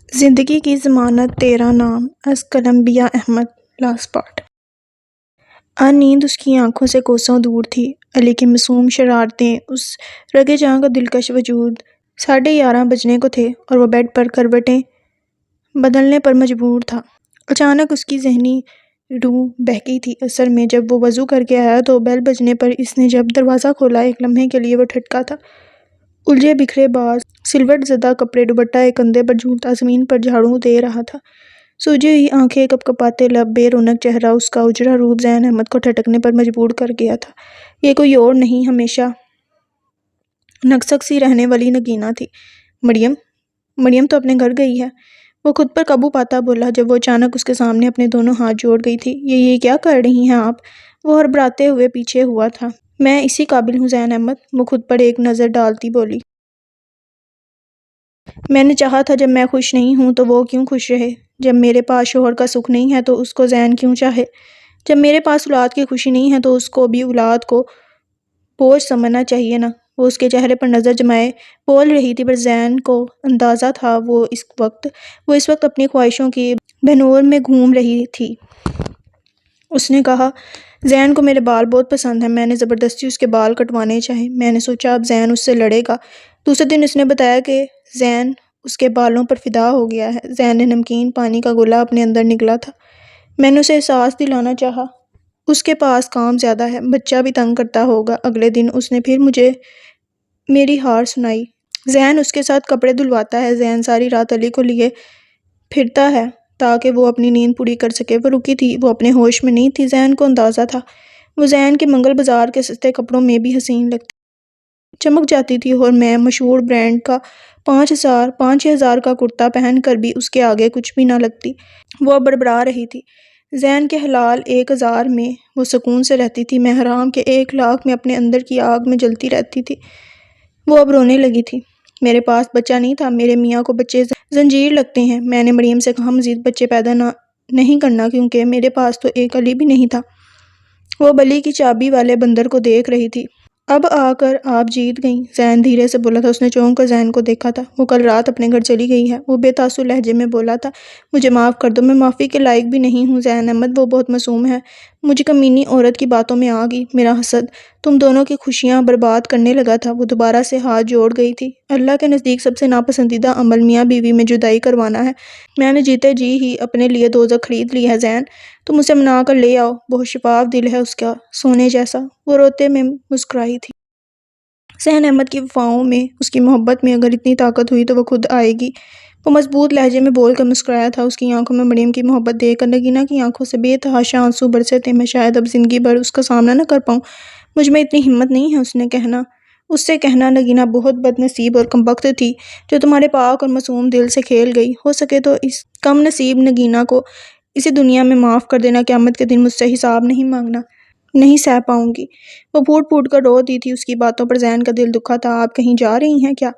زندگی کی ضمانت تیرا نام از کولمبیا احمد لاسٹ پارٹ۔ نیند اس کی آنکھوں سے کوسوں دور تھی۔ علی کی معصوم شرارتیں، اس رگے جاں کا دلکش وجود۔ 11:30 بجنے کو تھے اور وہ بیڈ پر کروٹیں بدلنے پر مجبور تھا۔ اچانک اس کی ذہنی روح بہکی تھی۔ اصل میں جب وہ وضو کر کے آیا تو بیل بجنے پر اس نے جب دروازہ کھولا، ایک لمحے کے لیے وہ ٹھٹکا تھا۔ الجھے بکھرے باز سلوٹ زدہ کپڑے، دوپٹہ ایک کندھے پر جھولتا، زمین پر جھاڑو دے رہا تھا۔ سوجی ہوئی آنکھیں، کپ کپاتے لب، بے رونق چہرہ، اس کا اجڑا روپ زین احمد کو ٹھٹکنے پر مجبور کر گیا تھا۔ یہ کوئی اور نہیں، ہمیشہ نکسک سی رہنے والی نگینہ تھی۔ مریم تو اپنے گھر گئی ہے، وہ خود پر قابو پاتا بولا جب وہ اچانک اس کے سامنے اپنے دونوں ہاتھ جوڑ گئی تھی۔ یہ کیا کر رہی ہیں آپ؟ وہ ہڑبڑاتے ہوئے پیچھے ہوا تھا۔ میں اسی قابل ہوں زین احمد، وہ خود پر ایک نظر ڈالتی بولی۔ میں نے چاہا تھا جب میں خوش نہیں ہوں تو وہ کیوں خوش رہے؟ جب میرے پاس شوہر کا سکھ نہیں ہے تو اس کو زین کیوں چاہے؟ جب میرے پاس اولاد کی خوشی نہیں ہے تو اس کو بھی اولاد کو بوجھ سمجھنا چاہیے نا؟ وہ اس کے چہرے پر نظر جمائے بول رہی تھی، پر زین کو اندازہ تھا وہ اس وقت اپنی خواہشوں کی بہنور میں گھوم رہی تھی۔ اس نے کہا، زین کو میرے بال بہت پسند ہیں، میں نے زبردستی اس کے بال کٹوانے چاہے۔ میں نے سوچا اب زین اس سے لڑے گا۔ دوسرے دن اس نے بتایا کہ زین اس کے بالوں پر فدا ہو گیا ہے۔ زین نے نمکین پانی کا گولا اپنے اندر نگلا تھا۔ میں نے اسے احساس دلانا چاہا، اس کے پاس کام زیادہ ہے، بچہ بھی تنگ کرتا ہوگا۔ اگلے دن اس نے پھر مجھے میری ہار سنائی۔ زین اس کے ساتھ کپڑے دھلواتا ہے، زین ساری رات علی کو لیے پھرتا ہے تاکہ وہ اپنی نیند پوری کر سکے۔ وہ رکی تھی، وہ اپنے ہوش میں نہیں تھی، زین کو اندازہ تھا۔ وہ زین کے منگل بازار کے سستے کپڑوں میں بھی حسین لگتی، چمک جاتی تھی، اور میں مشہور برانڈ کا 5,000 کا کرتا پہن کر بھی اس کے آگے کچھ بھی نہ لگتی۔ وہ اب بڑبڑا رہی تھی۔ زین کے حلال 1,000 میں وہ سکون سے رہتی تھی، میں حرام کے 1,00,000 میں اپنے اندر کی آگ میں جلتی رہتی تھی۔ وہ اب رونے لگی تھی۔ میرے پاس بچہ نہیں تھا، میرے میاں کو بچے زنجیر لگتے ہیں۔ میں نے مریم سے کہا مزید بچے پیدا نہیں کرنا، کیونکہ میرے پاس تو ایک علی بھی نہیں تھا۔ وہ بلی کی چابی والے بندر کو دیکھ رہی تھی۔ اب آ کر آپ جیت گئیں، زین دھیرے سے بولا تھا۔ اس نے چونک کر زین کو دیکھا تھا۔ وہ کل رات اپنے گھر چلی گئی ہے، وہ بے تاثر لہجے میں بولا تھا۔ مجھے معاف کر دو، میں معافی کے لائق بھی نہیں ہوں زین احمد، وہ بہت معصوم ہے۔ مجھے کمینی عورت کی باتوں میں آ گئی، میرا حسد تم دونوں کی خوشیاں برباد کرنے لگا تھا۔ وہ دوبارہ سے ہاتھ جوڑ گئی تھی۔ اللہ کے نزدیک سب سے ناپسندیدہ عمل میاں بیوی میں جدائی کروانا ہے۔ میں نے جیتے جی ہی اپنے لیے دوزخ خرید لی ہے زین، تم اسے منا کر لے آؤ، بہت شفاف دل ہے اس کا، سونے جیسا۔ وہ روتے میں مسکرائی تھی۔ زین احمد کی وفاؤں میں، اس کی محبت میں اگر اتنی طاقت ہوئی تو وہ خود آئے گی۔ وہ مضبوط لہجے میں بول کر مسکرایا تھا۔ اس کی آنکھوں میں مریم کی محبت دیکھ کر نگینہ کی آنکھوں سے بے تحاشا آنسو برسے تھے۔ میں شاید اب زندگی بھر اس کا سامنا نہ کر پاؤں، مجھ میں اتنی ہمت نہیں ہے اس سے کہنا نگینہ بہت بد نصیب اور کمبخت تھی جو تمہارے پاک اور معصوم دل سے کھیل گئی۔ ہو سکے تو اس کم نصیب نگینہ کو اسی دنیا میں معاف کر دینا، قیامت کے دن مجھ سے حساب نہیں مانگنا، نہیں سہ پاؤں گی۔ وہ پھوٹ پھوٹ کر رو دی تھی، اس کی باتوں پر زین کا دل دکھا تھا۔ آپ کہیں جا رہی ہیں کیا؟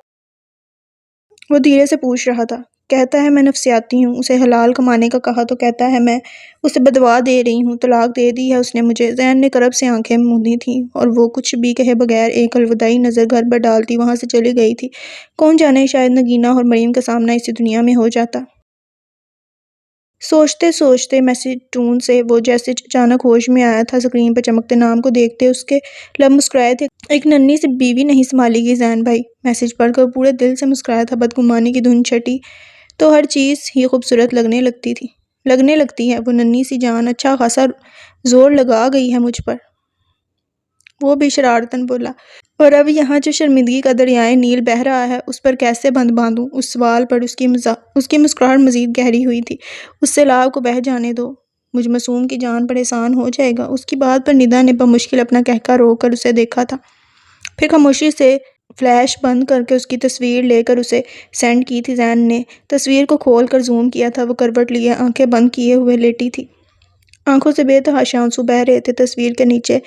وہ دھیرے سے پوچھ رہا تھا۔ کہتا ہے میں نفسیاتی ہوں، اسے حلال کمانے کا کہا تو کہتا ہے میں اسے بددعا دے رہی ہوں، طلاق دے دی ہے اس نے مجھے۔ زین نے کرب سے آنکھیں موندی تھیں اور وہ کچھ بھی کہے بغیر ایک الوداعی نظر گھر پر ڈالتی وہاں سے چلی گئی تھی۔ کون جانے شاید نگینہ اور مریم کا سامنا اسی دنیا میں ہو جاتا۔ سوچتے سوچتے میسج ٹون سے وہ جیسے اچانک ہوش میں آیا تھا۔ اسکرین پر چمکتے نام کو دیکھتے اس کے لب مسکرائے تھے۔ ایک ننھی سی بیوی نہیں سنبھالے گی زین بھائی؟ میسج پڑھ کر پورے دل سے مسکرایا تھا۔ بدگمانی کی دھن چھٹی تو ہر چیز ہی خوبصورت لگنے لگتی ہے۔ وہ ننھی سی جان اچھا خاصا زور لگا گئی ہے مجھ پر، وہ بھی شرارتاً بولا۔ اور اب یہاں جو شرمندگی کا دریائے نیل بہہ رہا ہے اس پر کیسے بند باندھوں؟ اس سوال پر اس کی مسکراہٹ مزید گہری ہوئی تھی۔ اس سیلاب کو بہہ جانے دو، مجھ معصوم کی جان پر احسان ہو جائے گا۔ اس کی بات پر ندا نے بمشکل اپنا قہقہ روک کر اسے دیکھا تھا، پھر خاموشی سے فلیش بند کر کے اس کی تصویر لے کر اسے سینڈ کی تھی۔ زین نے تصویر کو کھول کر زوم کیا تھا۔ وہ کروٹ لیے آنکھیں بند کیے ہوئے لیٹی تھی، آنکھوں سے بے تحاشا آنسو بہہ رہے تھے۔ تصویر کے نیچے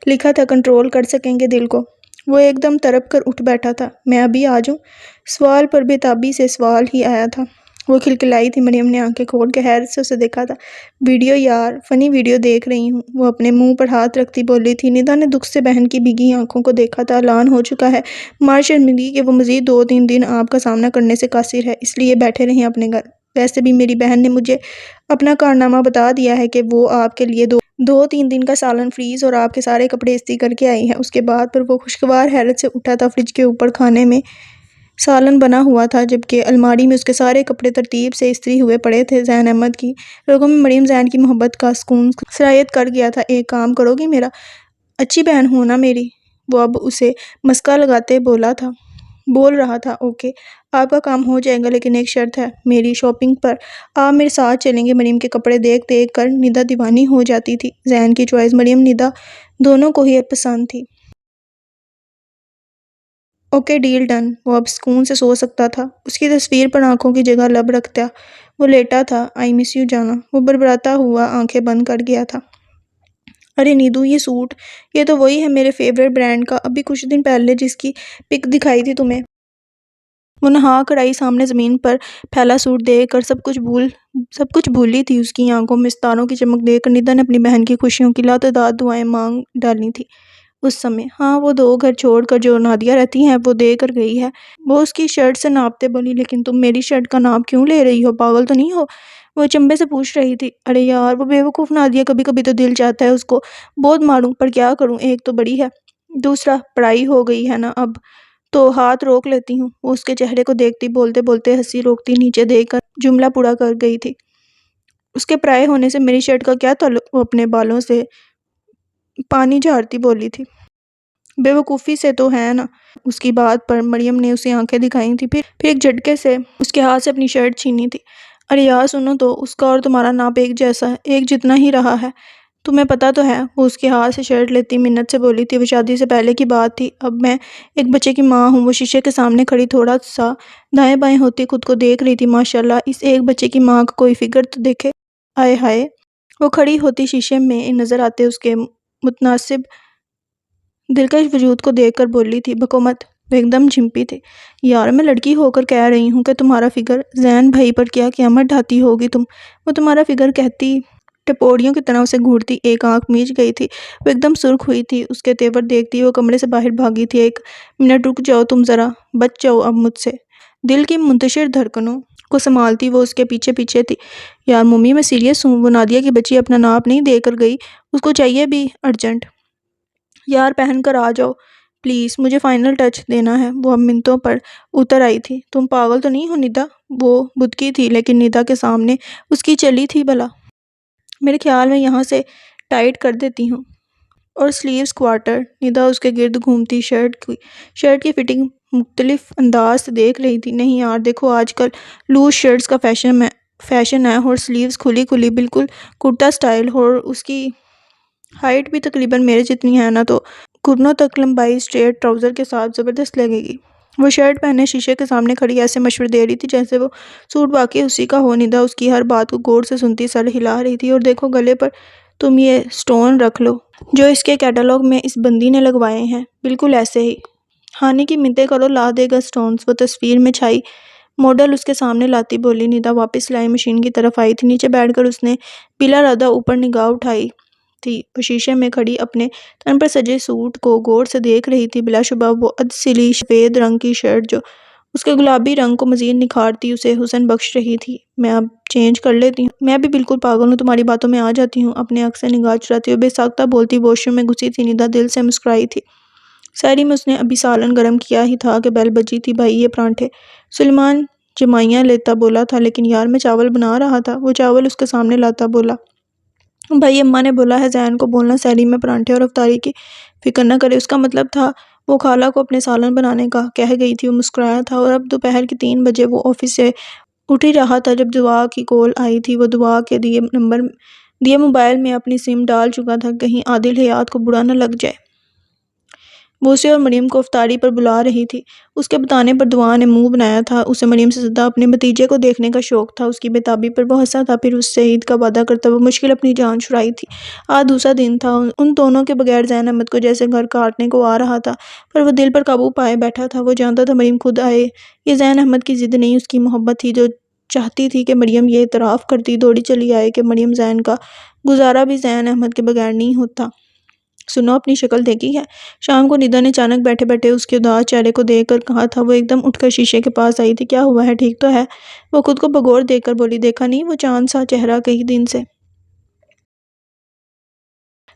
لکھا تھا کنٹرول کر سکیں گے دل کو۔ وہ ایک دم تڑپ کر اٹھ بیٹھا تھا۔ میں ابھی آ جاؤں؟ سوال پر بے تابی سے سوال ہی آیا تھا۔ وہ کھلکھلائی تھی۔ مریم نے آنکھیں کھول کے حیرت سے اسے دیکھا تھا۔ ویڈیو یار، فنی ویڈیو دیکھ رہی ہوں، وہ اپنے منہ پر ہاتھ رکھتی بولی تھی۔ ندا نے دکھ سے بہن کی بھیگی آنکھوں کو دیکھا تھا۔ اعلان ہو چکا ہے ہماری شرمندگی کہ وہ مزید 2-3 دن آپ کا سامنا کرنے سے قاصر ہے، اس لیے بیٹھے رہیں اپنے گھر۔ ویسے بھی میری بہن نے مجھے اپنا کارنامہ بتا دیا ہے کہ وہ آپ کے لیے 2-3 دن کا سالن فریز اور آپ کے سارے کپڑے استری کر کے آئی ہے۔ اس کے بعد پر وہ خوشگوار حیرت سے اٹھا تھا۔ فریج کے اوپر کھانے میں سالن بنا ہوا تھا، جبکہ الماری میں اس کے سارے کپڑے ترتیب سے استری ہوئے پڑے تھے۔ زین احمد کی رگوں میں مریم زین کی محبت کا سکون سرایت کر گیا تھا۔ ایک کام کرو گی میرا؟ اچھی بہن ہو نا میری؟ وہ اب اسے مسکا لگاتے بول رہا تھا۔ اوکے، آپ کا کام ہو جائے گا، لیکن ایک شرط ہے میری۔ شاپنگ پر آپ میرے ساتھ چلیں گے؟ مریم کے کپڑے دیکھ دیکھ کر ندا دیوانی ہو جاتی تھی۔ زین کی چوائس مریم ندا دونوں کو ہی پسند تھی۔ Okay, deal done. وہ اب سکون سے سو سکتا تھا۔ اس کی تصویر پر آنکھوں کی جگہ لب رکھتا وہ لیٹا تھا۔ آئی مس یو جانا، وہ بڑبڑاتا ہوا آنکھیں بند کر گیا تھا۔ ارے نیدو، یہ سوٹ، یہ تو وہی ہے میرے فیورٹ برانڈ کا، ابھی کچھ دن پہلے جس کی پک دکھائی تھی تمہیں۔ وہ نہا کر آئی، سامنے زمین پر پھیلا سوٹ دیکھ کر سب کچھ بھولی تھی۔ اس کی آنکھوں میں ستاروں کی چمک دیکھ کر ندا نے اپنی بہن کی خوشیوں کی لاتعداد دعائیں مانگ ڈالی تھی اس سمے۔ ہاں، وہ 2 گھر چھوڑ کر جو نادیہ رہتی ہیں وہ دے کر گئی ہے۔ وہ اس کی شرٹ سے ناپتے بولی۔ لیکن تم میری شرٹ کا ناپ کیوں لے رہی ہو؟ پاگل تو نہیں ہو؟ وہ چمبے سے پوچھ رہی تھی۔ ارے یار، وہ بیوقوف نادیہ، کبھی کبھی تو دل چاہتا ہے اس کو بہت ماروں، پر کیا کروں، ایک تو بڑی ہے، دوسرا پڑھائی ہو گئی ہے نا اب، تو ہاتھ روک لیتی ہوں۔ وہ اس کے چہرے کو دیکھتی بولتے بولتے ہنسی روکتی نیچے دیکھ کر جملہ پورا کر گئی تھی۔ اس کے پرائے ہونے سے میری شرٹ کا کیا تعلق؟ وہ اپنے بالوں سے پانی جھاڑتی بولی تھی۔ بیوقوفی سے تو ہے نا۔ اس کی بات پر مریم نے اسے آنکھیں دکھائی تھی، پھر ایک جھٹکے سے اس کے ہاتھ سے اپنی شرٹ چھینی تھی۔ ارے یار سنو تو، اس کا اور تمہارا ناپ ایک جیسا ہے، ایک جتنا ہی رہا ہے، تمہیں پتہ تو ہے۔ وہ اس کے ہاتھ سے شرٹ لیتی منت سے بولی تھی۔ وہ شادی سے پہلے کی بات تھی، اب میں ایک بچے کی ماں ہوں۔ وہ شیشے کے سامنے کھڑی تھوڑا سا دائیں بائیں ہوتی خود کو دیکھ رہی تھی۔ ماشاءاللہ، اس ایک بچے کی ماں کا کوئی فگر تو دیکھے، آئے ہائے۔ وہ کھڑی ہوتی شیشے میں نظر آتے اس کے متناسب دلکش وجود کو دیکھ کر بولی تھی۔ بکو مت۔ وہ ایک دم جھمپی تھی۔ یار، میں لڑکی ہو کر کہہ رہی ہوں کہ تمہارا فگر، زین بھائی پر کیا قیامت ڈھاتی ہوگی تم۔ وہ تمہارا فگر کہتی ٹپوڑیوں کی طرح اسے گھورتی ایک آنکھ میچ گئی تھی۔ وہ ایک دم سرخ ہوئی تھی۔ اس کے تیور دیکھتی وہ کمرے سے باہر بھاگی تھی۔ 1 منٹ رک جاؤ تم ذرا، بچ جاؤ اب مجھ سے۔ دل کی منتشر دھڑکنوں کو سنبھالتی وہ اس کے پیچھے پیچھے تھی۔ یار ممی، میں سیریس ہوں، وہ نادیہ کی بچی اپنا ناپ نہیں دے کر گئی، اس کو چاہیے بھی ارجنٹ۔ یار پہن کر آ جاؤ پلیز، مجھے فائنل ٹچ دینا ہے۔ وہ اب منتوں پر اتر آئی تھی۔ تم پاگل تو نہیں ہو ندا؟ وہ بدکی تھی، لیکن ندا کے سامنے اس کی چلی تھی بھلا؟ میرے خیال میں یہاں سے ٹائٹ کر دیتی ہوں، اور سلیوز کوارٹر۔ ندا اس کے گرد گھومتی شرٹ کی فٹنگ مختلف انداز سے دیکھ رہی تھی۔ نہیں یار دیکھو، آج کل لوز شرٹس کا فیشن ہے، اور سلیوز کھلی بالکل کرتا سٹائل، اور اس کی ہائٹ بھی تقریباً میرے جتنی ہے نا، تو گھٹنوں تک لمبائی اسٹریٹ ٹراؤزر کے ساتھ زبردست لگے گی۔ وہ شرٹ پہنے شیشے کے سامنے کھڑی ایسے مشورے دے رہی تھی جیسے وہ سوٹ واقعی اسی کا ہو۔ ندا اس کی ہر بات کو غور سے سنتی سر ہلا رہی تھی۔ اور دیکھو گلے پر تم یہ سٹون رکھ لو جو اس کے کیٹالاگ میں اس بندی نے لگوائے ہیں، بالکل ایسے ہی۔ ہانی کی منتیں کرو، لا دے گا سٹونز۔ وہ تصویر میں چھائی ماڈل اس کے سامنے لاتی بولی۔ ندا واپس سلائی مشین کی طرف آئی تھی۔ نیچے بیٹھ کر اس نے بلا ردہ اوپر نگاہ اٹھائی تھی۔ وہ شیشے میں کھڑی اپنے تن پر سجے سوٹ کو غور سے دیکھ رہی تھی۔ بلا شبہ وہ سلی سفید رنگ کی شرٹ جو اس کے گلابی رنگ کو مزید نکھارتی اسے حسن بخش رہی تھی۔ میں اب چینج کر لیتی ہوں، میں بھی بالکل پاگل ہوں، تمہاری باتوں میں آ جاتی ہوں۔ اپنے عکس سے نگاہ چراتی ہوئے بے ساختہ بولتی واش روم میں گھسی تھی ندا دل سے مسکرائی تھی۔ سحری میں اس نے ابھی سالن گرم کیا ہی تھا کہ بیل بجی تھی۔ بھائی یہ پرانٹھے؟ سلیمان جمائیاں لیتا بولا تھا، لیکن یار میں چاول بنا رہا تھا۔ وہ چاول اس کے سامنے لاتا بولا۔ بھائی اماں نے بولا ہے زین کو بولنا سحری میں پرانٹھے اور افطاری کی فکر نہ کرے، اس کا مطلب تھا وہ خالہ کو اپنے سالن بنانے کا کہہ گئی تھی۔ وہ مسکرایا تھا، اور اب دوپہر کے 3 بجے وہ آفس سے اٹھ ہی رہا تھا جب دعا کی کال آئی تھی۔ وہ دعا کے دیے موبائل میں اپنی سم ڈال چکا تھا، کہیں عادل حیات کو برا نہ لگ جائے۔ وہ اسے اور مریم کو افطاری پر بلا رہی تھی۔ اس کے بتانے پر دعا نے منہ بنایا تھا۔ اسے مریم سے زیادہ اپنے بھتیجے کو دیکھنے کا شوق تھا۔ اس کی بے تابی پر وہ ہنسا تھا، پھر اس سے عید کا وعدہ کرتا وہ مشکل اپنی جان چھڑائی تھی۔ آج دوسرا دن تھا۔ ان دونوں کے بغیر زین احمد کو جیسے گھر کاٹنے کو آ رہا تھا، پر وہ دل پر قابو پائے بیٹھا تھا۔ وہ جانتا تھا مریم خود آئے، یہ زین احمد کی ضد نہیں، اس کی محبت تھی جو چاہتی تھی کہ مریم یہ اعتراف کرتی دوڑی چلی آئے کہ مریم زین کا گزارا بھی زین احمد کے بغیر نہیں ہوتا۔ سنو، اپنی شکل دیکھی ہے؟ شام کو ندا نے اچانک بیٹھے بیٹھے اس کے اداس چہرے کو دیکھ کر کہا تھا۔ وہ ایک دم اٹھ کر شیشے کے پاس آئی تھی۔ کیا ہوا ہے؟ ٹھیک تو ہے؟ وہ خود کو بغور دیکھ کر بولی۔ دیکھا نہیں وہ چاند سا چہرہ کئی دن سے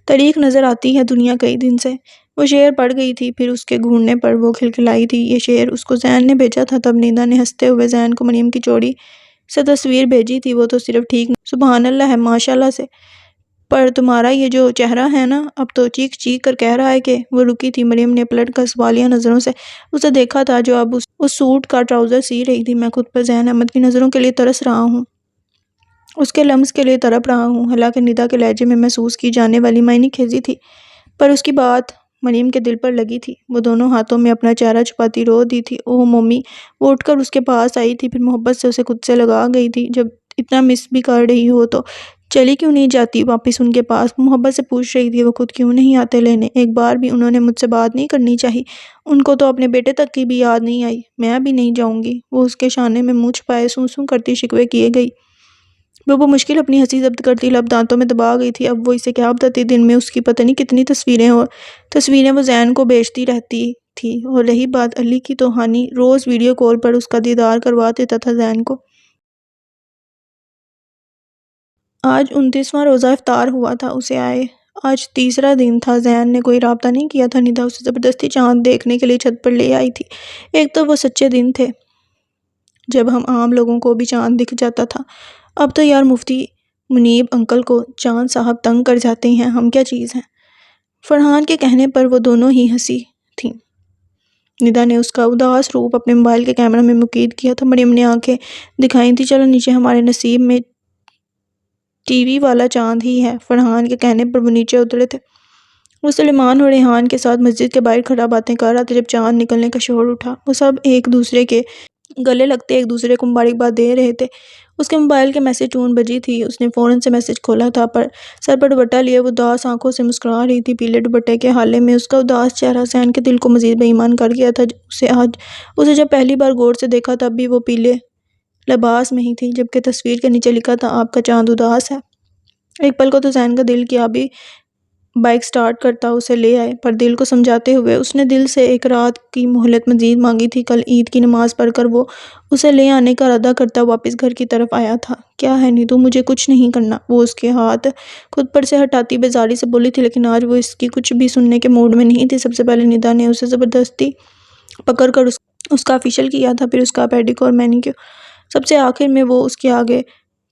تاریک نظر آتی ہے دنیا کئی دن سے۔ وہ شعر پڑھ گئی تھی، پھر اس کے گھورنے پر وہ کھلکھلائی تھی۔ یہ شعر اس کو زین نے بھیجا تھا۔ تب ندا نے ہنستے ہوئے زین کو مریم کی چوڑی سے تصویر بھیجی تھی۔ وہ تو صرف ٹھیک سبحان اللہ ہے، ماشاءاللہ سے، پر تمہارا یہ جو چہرہ ہے نا، اب تو چیخ چیخ کر کہہ رہا ہے کہ… وہ رکی تھی۔ مریم نے پلٹ کر سوالیہ نظروں سے اسے دیکھا تھا جو اب اس سوٹ کا ٹراؤزر سی رہی تھی۔ میں خود پر زین احمد کی نظروں کے لیے ترس رہا ہوں، اس کے لمس کے لیے تڑپ رہا ہوں۔ حالانکہ ندا کے لہجے میں محسوس کی جانے والی معنی خیزی تھی، پر اس کی بات مریم کے دل پر لگی تھی۔ وہ دونوں ہاتھوں میں اپنا چہرہ چھپاتی رو دی تھی۔ اوہ مومی! وہ اٹھ کر اس کے پاس آئی تھی، پھر محبت سے اسے خود سے لگا گئی تھی۔ جب اتنا مس بھی کر رہی ہو تو چلی کیوں نہیں جاتی واپس ان کے پاس؟ وہ محبت سے پوچھ رہی تھی۔ وہ خود کیوں نہیں آتے لینے؟ ایک بار بھی انہوں نے مجھ سے بات نہیں کرنی چاہی؟ ان کو تو اپنے بیٹے تک کی بھی یاد نہیں آئی۔ میں بھی نہیں جاؤں گی۔ وہ اس کے شانے میں منہ چھپائے سوں سوں کرتی شکوے کیے گئی۔ وہ بمشکل اپنی ہنسی ضبط کرتی لب دانتوں میں دبا گئی تھی۔ اب وہ اسے کیا بتاتی؟ دن میں اس کی پتہ نہیں کتنی تصویریں وہ زین کو بھیجتی رہتی تھی، اور رہی بات علی کی تو ہانی روز ویڈیو کال پر اس کا دیدار کروا دیتا تھا زین کو۔ آج 29واں روزہ افطار ہوا تھا اسے آئے۔ آج تیسرا دن تھا۔ زین نے کوئی رابطہ نہیں کیا تھا۔ ندا اسے زبردستی چاند دیکھنے کے لیے چھت پر لے آئی تھی۔ ایک تو وہ سچے دن تھے جب ہم عام لوگوں کو بھی چاند دکھ جاتا تھا۔ اب تو یار مفتی منیب انکل کو چاند صاحب تنگ کر جاتے ہیں، ہم کیا چیز ہیں؟ فرحان کے کہنے پر وہ دونوں ہی ہنسی تھیں۔ ندا نے اس کا اداس روپ اپنے موبائل کے کیمرہ میں مقید کیا تھا۔ مریم نے آنکھیں دکھائی تھی۔ چلو نیچے، ہمارے نصیب میں ٹی وی والا چاند ہی ہے۔ فرحان کے کہنے پر وہ نیچے اترے تھے۔ وہ سلیمان اور ریحان کے ساتھ مسجد کے باہر کھڑا باتیں کر رہا تھا جب چاند نکلنے کا شور اٹھا۔ وہ سب ایک دوسرے کے گلے لگتے ایک دوسرے کو مبارکباد دے رہے تھے۔ اس کے موبائل کے میسج ٹون بجی تھی۔ اس نے فوراً سے میسج کھولا تھا، پر سر پر دوپٹہ لیے وہ اداس آنکھوں سے مسکرا رہی تھی۔ پیلے دوپٹے کے حالے میں اس کا اداس چہرہ زین کے دل کو مزید بے ایمان کر گیا تھا۔ اسے جب پہلی بار غور سے دیکھا تب بھی وہ پیلے لباس میں ہی تھی، جبکہ تصویر کے نیچے لکھا تھا آپ کا چاند اداس ہے۔ ایک پل کو تو زین کا دل کیا بھی بائک سٹارٹ کرتا اسے لے آئے، پر دل کو سمجھاتے ہوئے اس نے دل سے ایک رات کی مہلت مزید مانگی تھی۔ کل عید کی نماز پڑھ کر وہ اسے لے آنے کا ارادہ کرتا واپس گھر کی طرف آیا تھا۔ کیا ہے نیتو، مجھے کچھ نہیں کرنا، وہ اس کے ہاتھ خود پر سے ہٹاتی بیزاری سے بولی تھی، لیکن آج وہ اس کی کچھ بھی سننے کے موڈ میں نہیں تھی۔ سب سے پہلے ندا نے اسے زبردستی پکڑ کر اس کا فیشل کیا تھا، پھر اس کا پیڈیکیور مینیکیور، سب سے آخر میں وہ اس کے آگے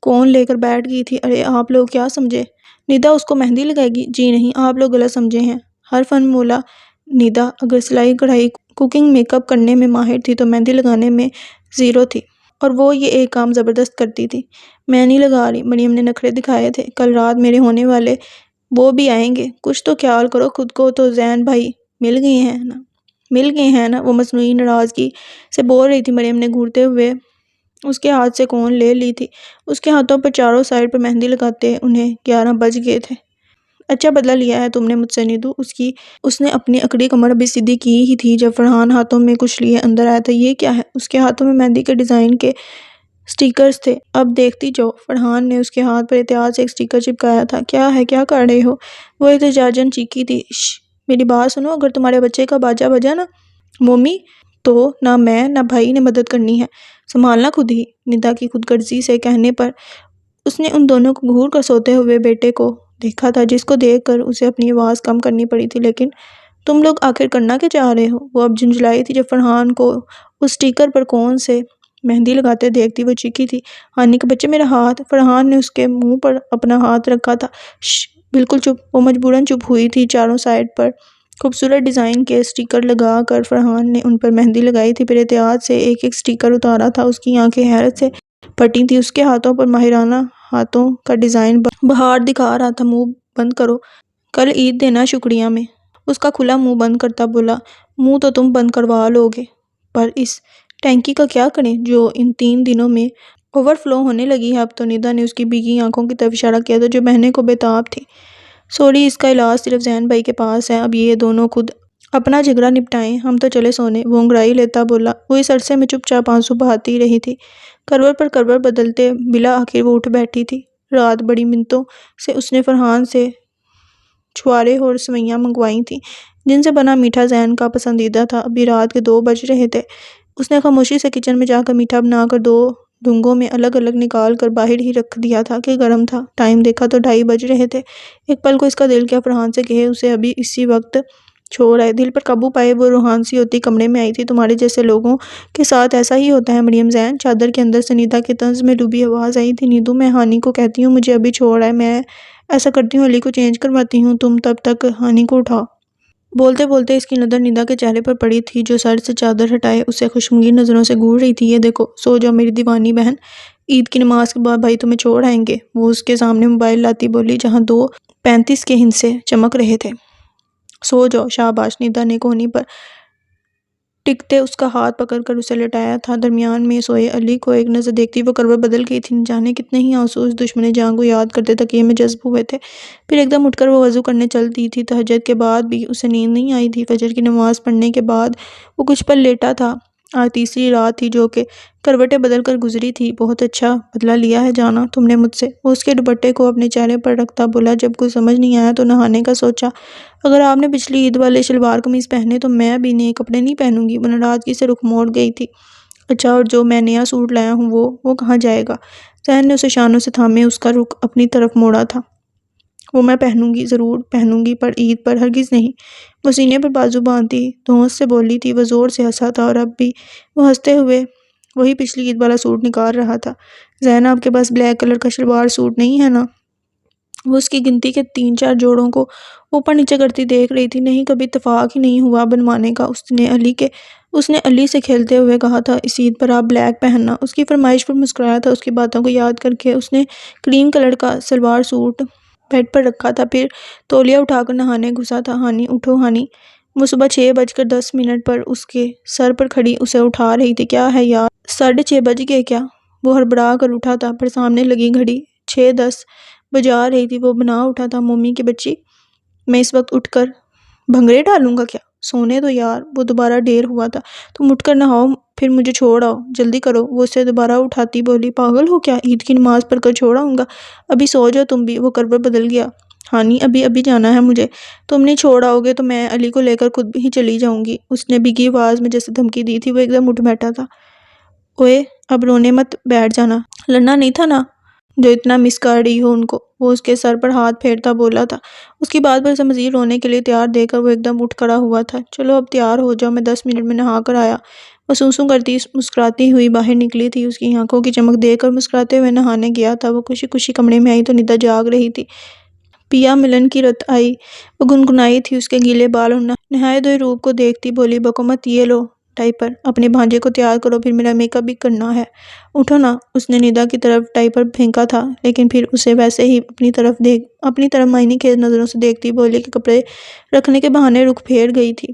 کون لے کر بیٹھ گئی تھی۔ ارے آپ لوگ کیا سمجھے؟ ندا اس کو مہندی لگائے گی؟ جی نہیں، آپ لوگ غلط سمجھے ہیں۔ ہر فن مولا ندا اگر سلائی کڑھائی کوکنگ میک اپ کرنے میں ماہر تھی تو مہندی لگانے میں زیرو تھی، اور وہ یہ ایک کام زبردست کرتی تھی۔ میں نہیں لگا رہی، مریم نے نخرے دکھائے تھے۔ کل رات میرے ہونے والے وہ بھی آئیں گے، کچھ تو خیال کرو خود کو تو زین بھائی مل گئے ہیں نا؟ وہ مصنوعی ناراضگی سے بول رہی تھی۔ مریم نے گھورتے ہوئے اس کے ہاتھ سے کون لے لی تھی۔ اس کے ہاتھوں پر چاروں سائڈ پر مہندی لگاتے انہیں 11 بج گئے تھے۔ اچھا بدلہ لیا ہے تم نے مجھ سے نیتو؟ اس نے اپنی اکڑی کمر ابھی سیدھی کی ہی تھی جب فرحان ہاتھوں میں کچھ لیے اندر آیا تھا۔ یہ کیا ہے؟ اس کے ہاتھوں میں مہندی کے ڈیزائن کے سٹیکرز تھے۔ اب دیکھتی جاؤ۔ فرحان نے اس کے ہاتھ پر احتیاط سے ایک سٹیکر چپکایا تھا۔ کیا ہے؟ کیا کر رہے ہو؟ وہ احتجاجاً چیخی تھی۔ میری بات سنو، اگر تمہارے بچے کا باجا بجا نا مومی، تو نہ میں نہ بھائی نے مدد کرنی ہے، سنبھالنا خود ہی۔ ندا کی خود غرضی سے کہنے پر اس نے ان دونوں کو گھور کر سوتے ہوئے بیٹے کو دیکھا تھا، جس کو دیکھ کر اسے اپنی آواز کم کرنی پڑی تھی۔ لیکن تم لوگ آخر کرنا کیا چاہ رہے ہو؟ وہ اب جھنجھلائی تھی۔ جب فرحان کو اس سٹیکر پر کون سے مہندی لگاتے دیکھتی وہ چیخی تھی، ہانی کے بچے میرا ہاتھ! فرحان نے اس کے منہ پر اپنا ہاتھ رکھا تھا۔ شش، بالکل چپ۔ وہ مجبوراً چپ ہوئی تھی۔ چاروں سائڈ پر خوبصورت ڈیزائن کے سٹیکر لگا کر فرحان نے ان پر مہندی لگائی تھی، پھر احتیاط سے ایک ایک سٹیکر اتارا تھا۔ اس کی آنکھیں حیرت سے پھٹی تھیں۔ اس کے ہاتھوں پر ماہرانہ ہاتھوں کا ڈیزائن بہار دکھا رہا تھا۔ منہ بند کرو، کل عید دینا شکریہ میں۔ اس کا کھلا منہ بند کرتا بولا، منہ تو تم بند کروا لو گے، پر اس ٹینکی کا کیا کریں جو ان 3 دنوں میں اوور فلو ہونے لگی ہے اب تو؟ ندا نے اس کی بھیگی آنکھوں کی طرف اشارہ کیا تھا جو بہنے کو بے تاب تھی۔ سوری، اس کا علاج صرف زین بھائی کے پاس ہے، اب یہ دونوں خود اپنا جھگڑا نپٹائیں، ہم تو چلے سونے۔ وہ انگڑائی لیتا بولا۔ وہ اس عرصے میں چپ چاپ آنسو بہاتی رہی تھی۔ کروٹ پر کروٹ بدلتے بلا آخر وہ اٹھ بیٹھی تھی۔ رات بڑی منتوں سے اس نے فرحان سے چھوارے اور سوئیاں منگوائی تھیں جن سے بنا میٹھا زین کا پسندیدہ تھا۔ ابھی رات کے 2 بج رہے تھے۔ اس نے خاموشی سے کچن میں جا کر میٹھا بنا کر 2 ڈونگوں میں الگ الگ نکال کر باہر ہی رکھ دیا تھا کہ گرم تھا۔ ٹائم دیکھا تو 2:30 بج رہے تھے۔ ایک پل کو اس کا دل کیا فرحان سے کہے اسے ابھی اسی وقت چھوڑ آئے۔ دل پر قابو پائے وہ روحان سی ہوتی کمرے میں آئی تھی۔ تمہارے جیسے لوگوں کے ساتھ ایسا ہی ہوتا ہے مریم زین۔ چادر کے اندر سے نیدا کے طنز میں ڈوبی آواز آئی تھی۔ نیدو میں ہانی کو کہتی ہوں مجھے ابھی چھوڑ آئے، میں ایسا کرتی ہوں علی کو چینج کرواتی ہوں، تم تب تک ہانی کو اٹھاؤ۔ بولتے بولتے اس کی نظر نیدا کے چہرے پر پڑی تھی جو سر سے چادر ہٹائے اسے خوشمگین نظروں سے گھور رہی تھی۔ یہ دیکھو، سو جاؤ میری دیوانی بہن، عید کی نماز کے بعد بھائی تمہیں چھوڑ آئیں گے۔ وہ اس کے سامنے موبائل لاتی بولی جہاں 2:35 کے ہندسے چمک رہے تھے۔ سو جاؤ، شاباش۔ نیدا نے کونی پر ٹکتے اس کا ہاتھ پکڑ کر اسے لٹایا تھا۔ درمیان میں سوئے علی کو ایک نظر دیکھتی وہ کروٹ بدل گئی تھی۔ نہ جانے کتنے ہی آنسو اس دشمن جاں کو یاد کرتے تکیے میں جذب ہوئے تھے۔ پھر ایک دم اٹھ کر وہ وضو کرنے چل دی تھی۔ تہجد کے بعد بھی اسے نیند نہیں آئی تھی۔ فجر کی نماز پڑھنے کے بعد وہ کچھ پل لیٹا تھا۔ آج تیسری رات تھی جو کہ کروٹیں بدل کر گزری تھی۔ بہت اچھا بدلہ لیا ہے جانا تم نے مجھ سے۔ وہ اس کے دوپٹے کو اپنے چہرے پر رکھتا بولا جب کچھ سمجھ نہیں آیا تو نہانے کا سوچا، اگر آپ نے پچھلی عید والے شلوار قمیض پہنے تو میں بھی نئے کپڑے نہیں پہنوں گی۔ وہ ناراضگی سے رخ موڑ گئی تھی۔ اچھا، اور جو میں نیا سوٹ لایا ہوں وہ کہاں جائے گا؟ ذہن نے اسے شانوں سے تھامے اس کا رخ اپنی طرف موڑا تھا۔ وہ میں پہنوں گی، ضرور پہنوں گی، پر عید پر ہرگز نہیں۔ وہ سینے پر بازو باندھتی دھونس سے بولی تھی۔ وہ زور سے ہنسا تھا اور اب بھی وہ ہنستے ہوئے وہی پچھلی عید والا سوٹ نکال رہا تھا۔ زین آپ کے پاس بلیک کلر کا شلوار سوٹ نہیں ہے نا؟ وہ اس کی گنتی کے 3-4 جوڑوں کو اوپر نیچے کرتی دیکھ رہی تھی۔ نہیں، کبھی اتفاق ہی نہیں ہوا بنوانے کا۔ اس نے علی سے کھیلتے ہوئے کہا تھا اس عید پر آپ بلیک پہننا۔ اس کی فرمائش پر مسکرایا تھا۔ اس کی باتوں کو یاد کر کے اس نے کریم کلر کا سلوار سوٹ بیڈ پر رکھا تھا، پھر تولیہ اٹھا کر نہانے گھسا تھا۔ ہانی اٹھو ہانی۔ وہ صبح 6:10 پر اس کے سر پر کھڑی اسے اٹھا رہی تھی۔ کیا ہے یار، 6:30 بج گئے کیا؟ وہ ہڑبڑا کر اٹھا تھا، پر سامنے لگی گھڑی 6:10 بجا رہی تھی۔ وہ بنا اٹھا تھا، مومی کی بچی، میں اس وقت اٹھ کر بھنگڑے ڈالوں گا کیا؟ سونے دو یار۔ وہ دوبارہ ڈیر ہوا تھا۔ تم اٹھ کر نہاؤ پھر مجھے چھوڑ آؤ، جلدی کرو۔ وہ اسے دوبارہ اٹھاتی بولی پاگل ہو کیا؟ عید کی نماز پڑھ کر چھوڑ آؤں گا، ابھی سو جاؤ تم بھی۔ وہ کروٹ بدل گیا۔ ہانی ابھی جانا ہے مجھے، تم نہیں چھوڑ آؤ گے تو میں علی کو لے کر خود ہی چلی جاؤں گی۔ اس نے بھیگی آواز میں جیسے دھمکی دی تھی۔ وہ ایک دم اٹھ بیٹھا تھا۔ اوئے اب رونے مت بیٹھ جانا، لڑنا نہیں تھا نا جو اتنا مس کر رہی ہو ان کو۔ وہ اس کے سر پر ہاتھ پھیرتا بولا تھا۔ اس کی بات پر اسے مزید رونے کے لیے تیار دیکھ کر وہ ایک دم اٹھ کھڑا ہوا تھا۔ چلو اب تیار ہو جاؤ، میں 10 منٹ میں نہا کر آیا۔ وہ سوں کرتی مسکراتی ہوئی باہر نکلی تھی۔ اس کی آنکھوں کی چمک دیکھ کر مسکراتے ہوئے نہانے گیا تھا۔ وہ خوشی خوشی کمرے میں آئی تو نیدا جاگ رہی تھی۔ پیا ملن کی رت آئی، وہ گنگنائی تھی اس کے گیلے بال اور نہائے دھوئے روپ کو دیکھتی بولی بکومت یہ لو ڈائپر، اپنے بھانجے کو تیار کرو، پھر میرا میک اپ بھی کرنا ہے، اٹھو نا۔ اس نے نیدا کی طرف ڈائپر پھینکا تھا لیکن پھر اسے ویسے ہی اپنی طرف معنی خیز نظروں سے دیکھتی بولی کہ کپڑے رکھنے کے بہانے رخ پھیر گئی تھی۔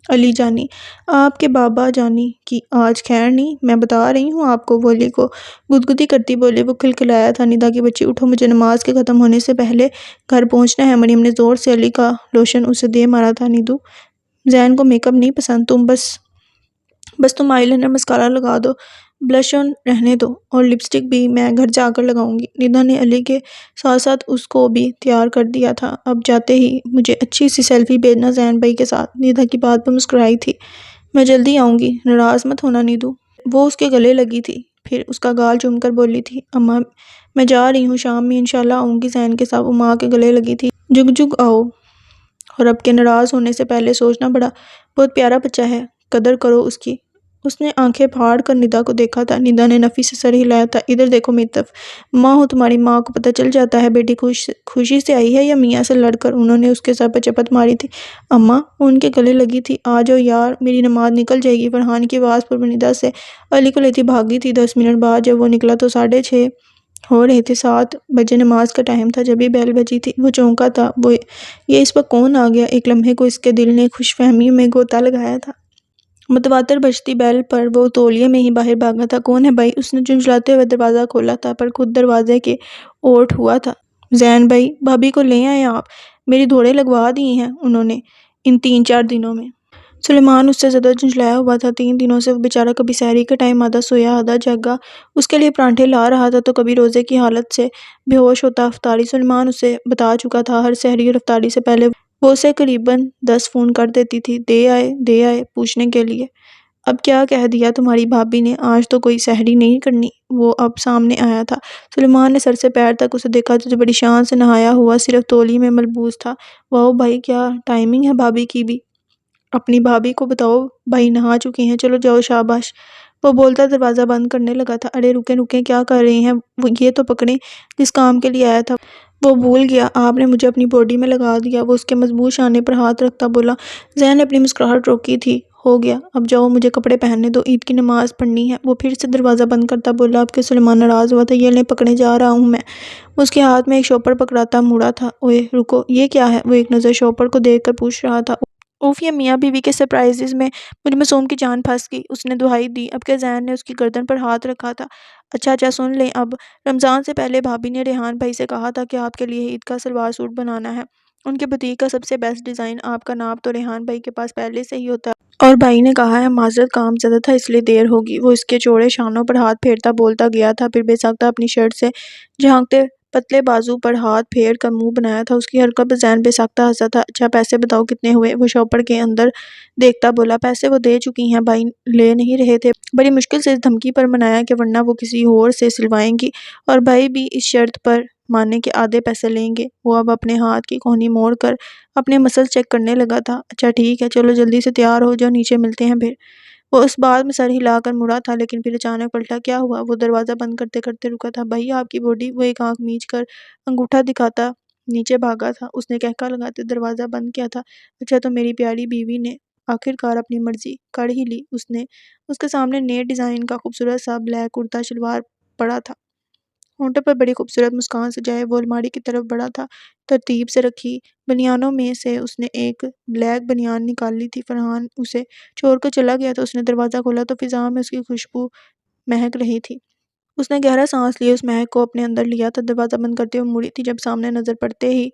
علی جانی، آپ کے بابا جانی کی آج خیر نہیں، میں بتا رہی ہوں آپ کو، بولی کو گدگدی کرتی بولی۔ وہ کھلکھلایا تھا، نیدا کی بچی اٹھو، مجھے نماز کے ختم ہونے سے پہلے گھر پہنچنا ہے۔ مریم نے زور سے علی کا لوشن اسے دے مارا تھا۔ نیدو، زین کو میک اپ نہیں پسند، تم بس تم آئی لائنر مسکارا لگا دو، بلش آن رہنے دو، اور لپسٹک بھی میں گھر جا کر لگاؤں گی۔ نیدا نے علی کے ساتھ ساتھ اس کو بھی تیار کر دیا تھا۔ اب جاتے ہی مجھے اچھی سی سیلفی بھیجنا زین بھائی کے ساتھ۔ نیدا کی بات پر مسکرائی تھی۔ میں جلدی آؤں گی، ناراض مت ہونا نیدو۔ وہ اس کے گلے لگی تھی، پھر اس کا گال چوم کر بولی تھی اماں میں جا رہی ہوں، شام میں انشاءاللہ آؤں گی زین کے ساتھ۔ وہ ماں کے گلے لگی تھی۔ جگ جگ آؤ، اور اب کے ناراض ہونے سے پہلے سوچنا بہت پیارا بچہ ہے، قدر کرو اس کی۔ اس نے آنکھیں پھاڑ کر نیدا کو دیکھا تھا۔ نیدا نے نفی سے سر ہلایا تھا۔ ادھر دیکھو میری طرف، ماں ہو تمہاری ماں کو پتہ چل جاتا ہے بیٹی خوشی سے آئی ہے یا میاں سے لڑ کر۔ انہوں نے اس کے سر پر چپت ماری تھی۔ اماں، وہ ان کے گلے لگی تھی۔ آ جاؤ یار، میری نماز نکل جائے گی۔ فرحان کی آواز پر وہ نیدا سے علی کو لیتی بھاگی تھی۔ 10 منٹ بعد جب وہ نکلا تو 6:30 ہو رہے تھے۔ 7 بجے نماز کا ٹائم تھا۔ جب ہی بیل بجی تھی وہ چونکا تھا۔ یہ اس وقت کون آ گیا؟ ایک لمحے کو اس کے دل نے خوش فہمی میں غوطہ لگایا تھا۔ متواتر بجتی بیل پر وہ تولیے میں ہی باہر بھاگا تھا۔ کون ہے بھائی؟ اس نے جھنجھلاتے ہوئے دروازہ کھولا تھا، پر خود دروازے کے اوٹ ہوا تھا۔ زین بھائی، بھابھی کو لے آئے آپ، میری دوڑیں لگوا دی ہیں انہوں نے ان 3-4 دنوں میں۔ سلیمان اس سے زیادہ جھنجھلایا ہوا تھا۔ 3 دنوں سے وہ بیچارہ کبھی سحری کے ٹائم آدھا سویا آدھا جاگا اس کے لیے پرانٹھے لا رہا تھا تو کبھی روزے کی حالت سے بے ہوش ہوتا افطاری۔ سلیمان اسے بتا چکا تھا ہر سحری اور افطاری سے پہلے وہ اسے قریباً 10 فون کر دیتی تھی، دے آئے پوچھنے کے لیے۔ اب کیا کہہ دیا تمہاری بھابی نے، آج تو کوئی سحری نہیں کرنی؟ وہ اب سامنے آیا تھا۔ سلیمان نے سر سے پیر تک اسے دیکھا جو بڑی شان سے نہایا ہوا صرف تولی میں ملبوس تھا۔ واؤ بھائی کیا ٹائمنگ ہے بھابی کی بھی، اپنی بھابی کو بتاؤ بھائی نہا چکی ہیں، چلو جاؤ شاباش۔ وہ بولتا دروازہ بند کرنے لگا تھا۔ ارے رکیں کیا کر رہی ہیں، وہ یہ تو پکڑیں، جس کام کے لیے آیا تھا وہ بھول گیا، آپ نے مجھے اپنی باڈی میں لگا دیا۔ وہ اس کے مضبوط شانے پر ہاتھ رکھتا بولا۔ زین نے اپنی مسکراہٹ روکی تھی۔ ہو گیا، اب جاؤ مجھے کپڑے پہننے دو، عید کی نماز پڑھنی ہے۔ وہ پھر سے دروازہ بند کرتا بولا۔ اب کہ سلیمان ناراض ہوا تھا، یہ لیں پکڑنے جا رہا ہوں میں۔ وہ اس کے ہاتھ میں ایک شوپر پکڑاتا مڑا تھا۔ اوئے رکو، یہ کیا ہے؟ وہ ایک نظر شوپر کو دیکھ کر پوچھ رہا تھا۔ اوف، یہ میاں بیوی کے سرپرائزز میں مجھ معصوم کی جان پھنس گئی، اس نے دہائی دی۔ اب کہ زین نے اس کی گردن پر ہاتھ رکھا تھا۔ اچھا سن لیں، اب رمضان سے پہلے بھابی نے ریحان بھائی سے کہا تھا کہ آپ کے لیے عید کا سلوار سوٹ بنانا ہے۔ ان کے بوتیک کا سب سے بیسٹ ڈیزائن آپ کا ناپ تو ریحان بھائی کے پاس پہلے سے ہی ہوتا ہے، اور بھائی نے کہا ہے معذرت کام زیادہ تھا اس لیے دیر ہوگی۔ وہ اس کے چوڑے شانوں پر ہاتھ پھیرتا بولتا گیا تھا، پھر بے ساختہ اپنی شرٹ سے جھانکتے پتلے بازو پر ہاتھ پھیر کر منہ بنایا تھا۔ اس کی حرکت پر زین بے ساختہ ہنسا تھا۔ اچھا پیسے بتاؤ کتنے ہوئے؟ وہ شاپر کے اندر دیکھتا بولا۔ پیسے وہ دے چکی ہیں، بھائی لے نہیں رہے تھے، بڑی مشکل سے اس دھمکی پر منایا کہ ورنہ وہ کسی اور سے سلوائیں گی اور بھائی بھی اس شرط پر مانے کہ آدھے پیسے لیں گے۔ وہ اب اپنے ہاتھ کی کونی موڑ کر اپنے مسل چیک کرنے لگا تھا۔ اچھا ٹھیک ہے، چلو جلدی سے تیار ہو جاؤ، نیچے ملتے ہیں پھر۔ وہ اس بات میں سر ہلا کر مڑا تھا لیکن پھر اچانک پلٹا۔ کیا ہوا؟ وہ دروازہ بند کرتے کرتے رکا تھا۔ بھائی آپ کی باڈی، وہ ایک آنکھ میچ کر انگوٹھا دکھاتا نیچے بھاگا تھا۔ اس نے کہکا لگاتے دروازہ بند کیا تھا۔ اچھا تو میری پیاری بیوی نے آخر کار اپنی مرضی کر ہی لی۔ اس نے اس کے سامنے نئے ڈیزائن کا خوبصورت سا بلیک کرتا شلوار پڑا تھا، ہونٹوں پر بڑی خوبصورت مسکان سجائے وہ الماری کی طرف بڑھا تھا۔ ترتیب سے رکھی بنیانوں میں سے اس نے ایک بلیک بنیان نکال لی تھی۔ فرحان اسے چھوڑ کر چلا گیا تو اس نے دروازہ کھولا تو فضا میں اس کی خوشبو مہک رہی تھی۔ اس نے گہرا سانس لیا، اس مہک کو اپنے اندر لیا تھا۔ دروازہ بند کرتے ہوئے مڑی تھی جب سامنے نظر پڑتے ہی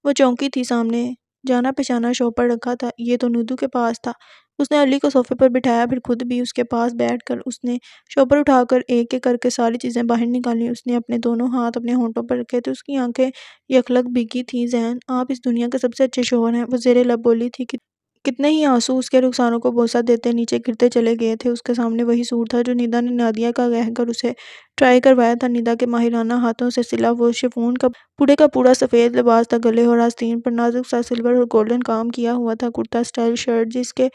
وہ چونکی تھی۔ سامنے جانا پہچانا شوپر رکھا تھا، یہ تو ندو کے پاس تھا۔ اس نے علی کو صوفے پر بٹھایا، پھر خود بھی اس کے پاس بیٹھ کر اس نے شوپر اٹھا کر ایک ایک کر کے ساری چیزیں باہر نکالی۔ اس نے اپنے دونوں ہاتھ اپنے ہونٹوں پر رکھے تو اس کی آنکھیں یکلک بھیگی تھیں۔ زین آپ اس دنیا کے سب سے اچھے شوہر ہیں، وہ زیر لب بولی تھی۔ کتنے ہی آنسو اس کے رخساروں کو بوسہ دیتے نیچے گرتے چلے گئے تھے۔ اس کے سامنے وہی سوٹ تھا جو ندا نے نادیہ کا کہہ کر اسے ٹرائی کروایا تھا۔ ندا کے ماہرانہ ہاتھوں سے سلا وہ شفون کا پورا سفید لباس تھا۔ گلے اور آستین پر نازک سا سلور اور گولڈن کام کیا ہوا تھا۔ کرتا سٹائل شرٹ جس کے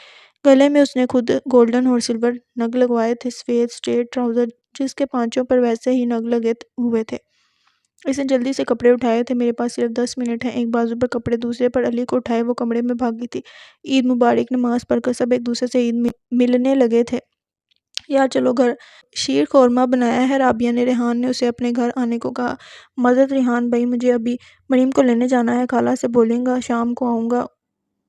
گلے میں اس نے خود گولڈن اور سلور نگ لگوائے تھے۔ سفید سٹریٹ ٹراؤزر جس کے پانچوں پر ویسے ہی نگ لگے ہوئے تھے۔ اس نے جلدی سے کپڑے اٹھائے تھے۔ میرے پاس صرف 10 منٹ ہیں۔ ایک بازو پر کپڑے دوسرے پر علی کو اٹھائے وہ کمرے میں بھاگی تھی۔ عید مبارک نماز پڑھ کر سب ایک دوسرے سے عید ملنے لگے تھے۔ یار چلو گھر شیر خورمہ بنایا ہے، رابعہ نے ریحان نے اسے اپنے گھر آنے کو کہا۔ معذرت ریحان بھائی، مجھے ابھی مریم کو لینے جانا ہے، خالہ سے بولیں گا شام کو آؤں گا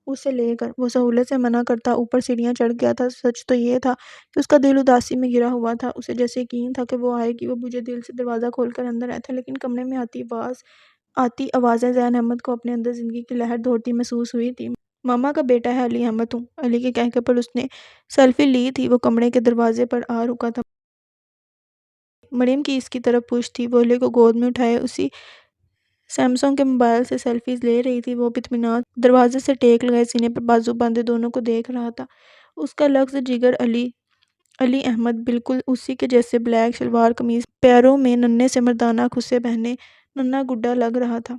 اسے لے کر۔ وہ سہولت سے منع کرتا اوپر سیڑھیاں چڑھ گیا تھا۔ سچ تو یہ تھا کہ اس کا دل اداسی میں گرا ہوا تھا۔ اسے جیسے یقین تھا کہ وہ آئے گی۔ وہ بجھے دل سے دروازہ کھول کر اندر آیا تھا لیکن کمرے میں آتی آوازیں زین احمد کو اپنے اندر زندگی کی لہر دوڑتی محسوس ہوئی تھی۔ ماما کا بیٹا ہے، علی احمد ہوں۔ علی کے کہنے پر اس نے سیلفی لی تھی۔ وہ کمرے کے دروازے پر آ رکا تھا۔ مریم کی اس کی طرف پشت تھی، وہ علی کو گود میں اٹھائے اسی سیمسنگ کے موبائل سے سیلفیز لے رہی تھی۔ وہ اطمینان دروازے سے ٹیک لگائے سینے پر بازو باندھے دونوں کو دیکھ رہا تھا۔ اس کا لفظ جگر علی احمد بالکل اسی کے جیسے بلیک شلوار قمیض، پیروں میں ننھے سے مردانہ کھسے پہنے ننھا گڈا لگ رہا تھا۔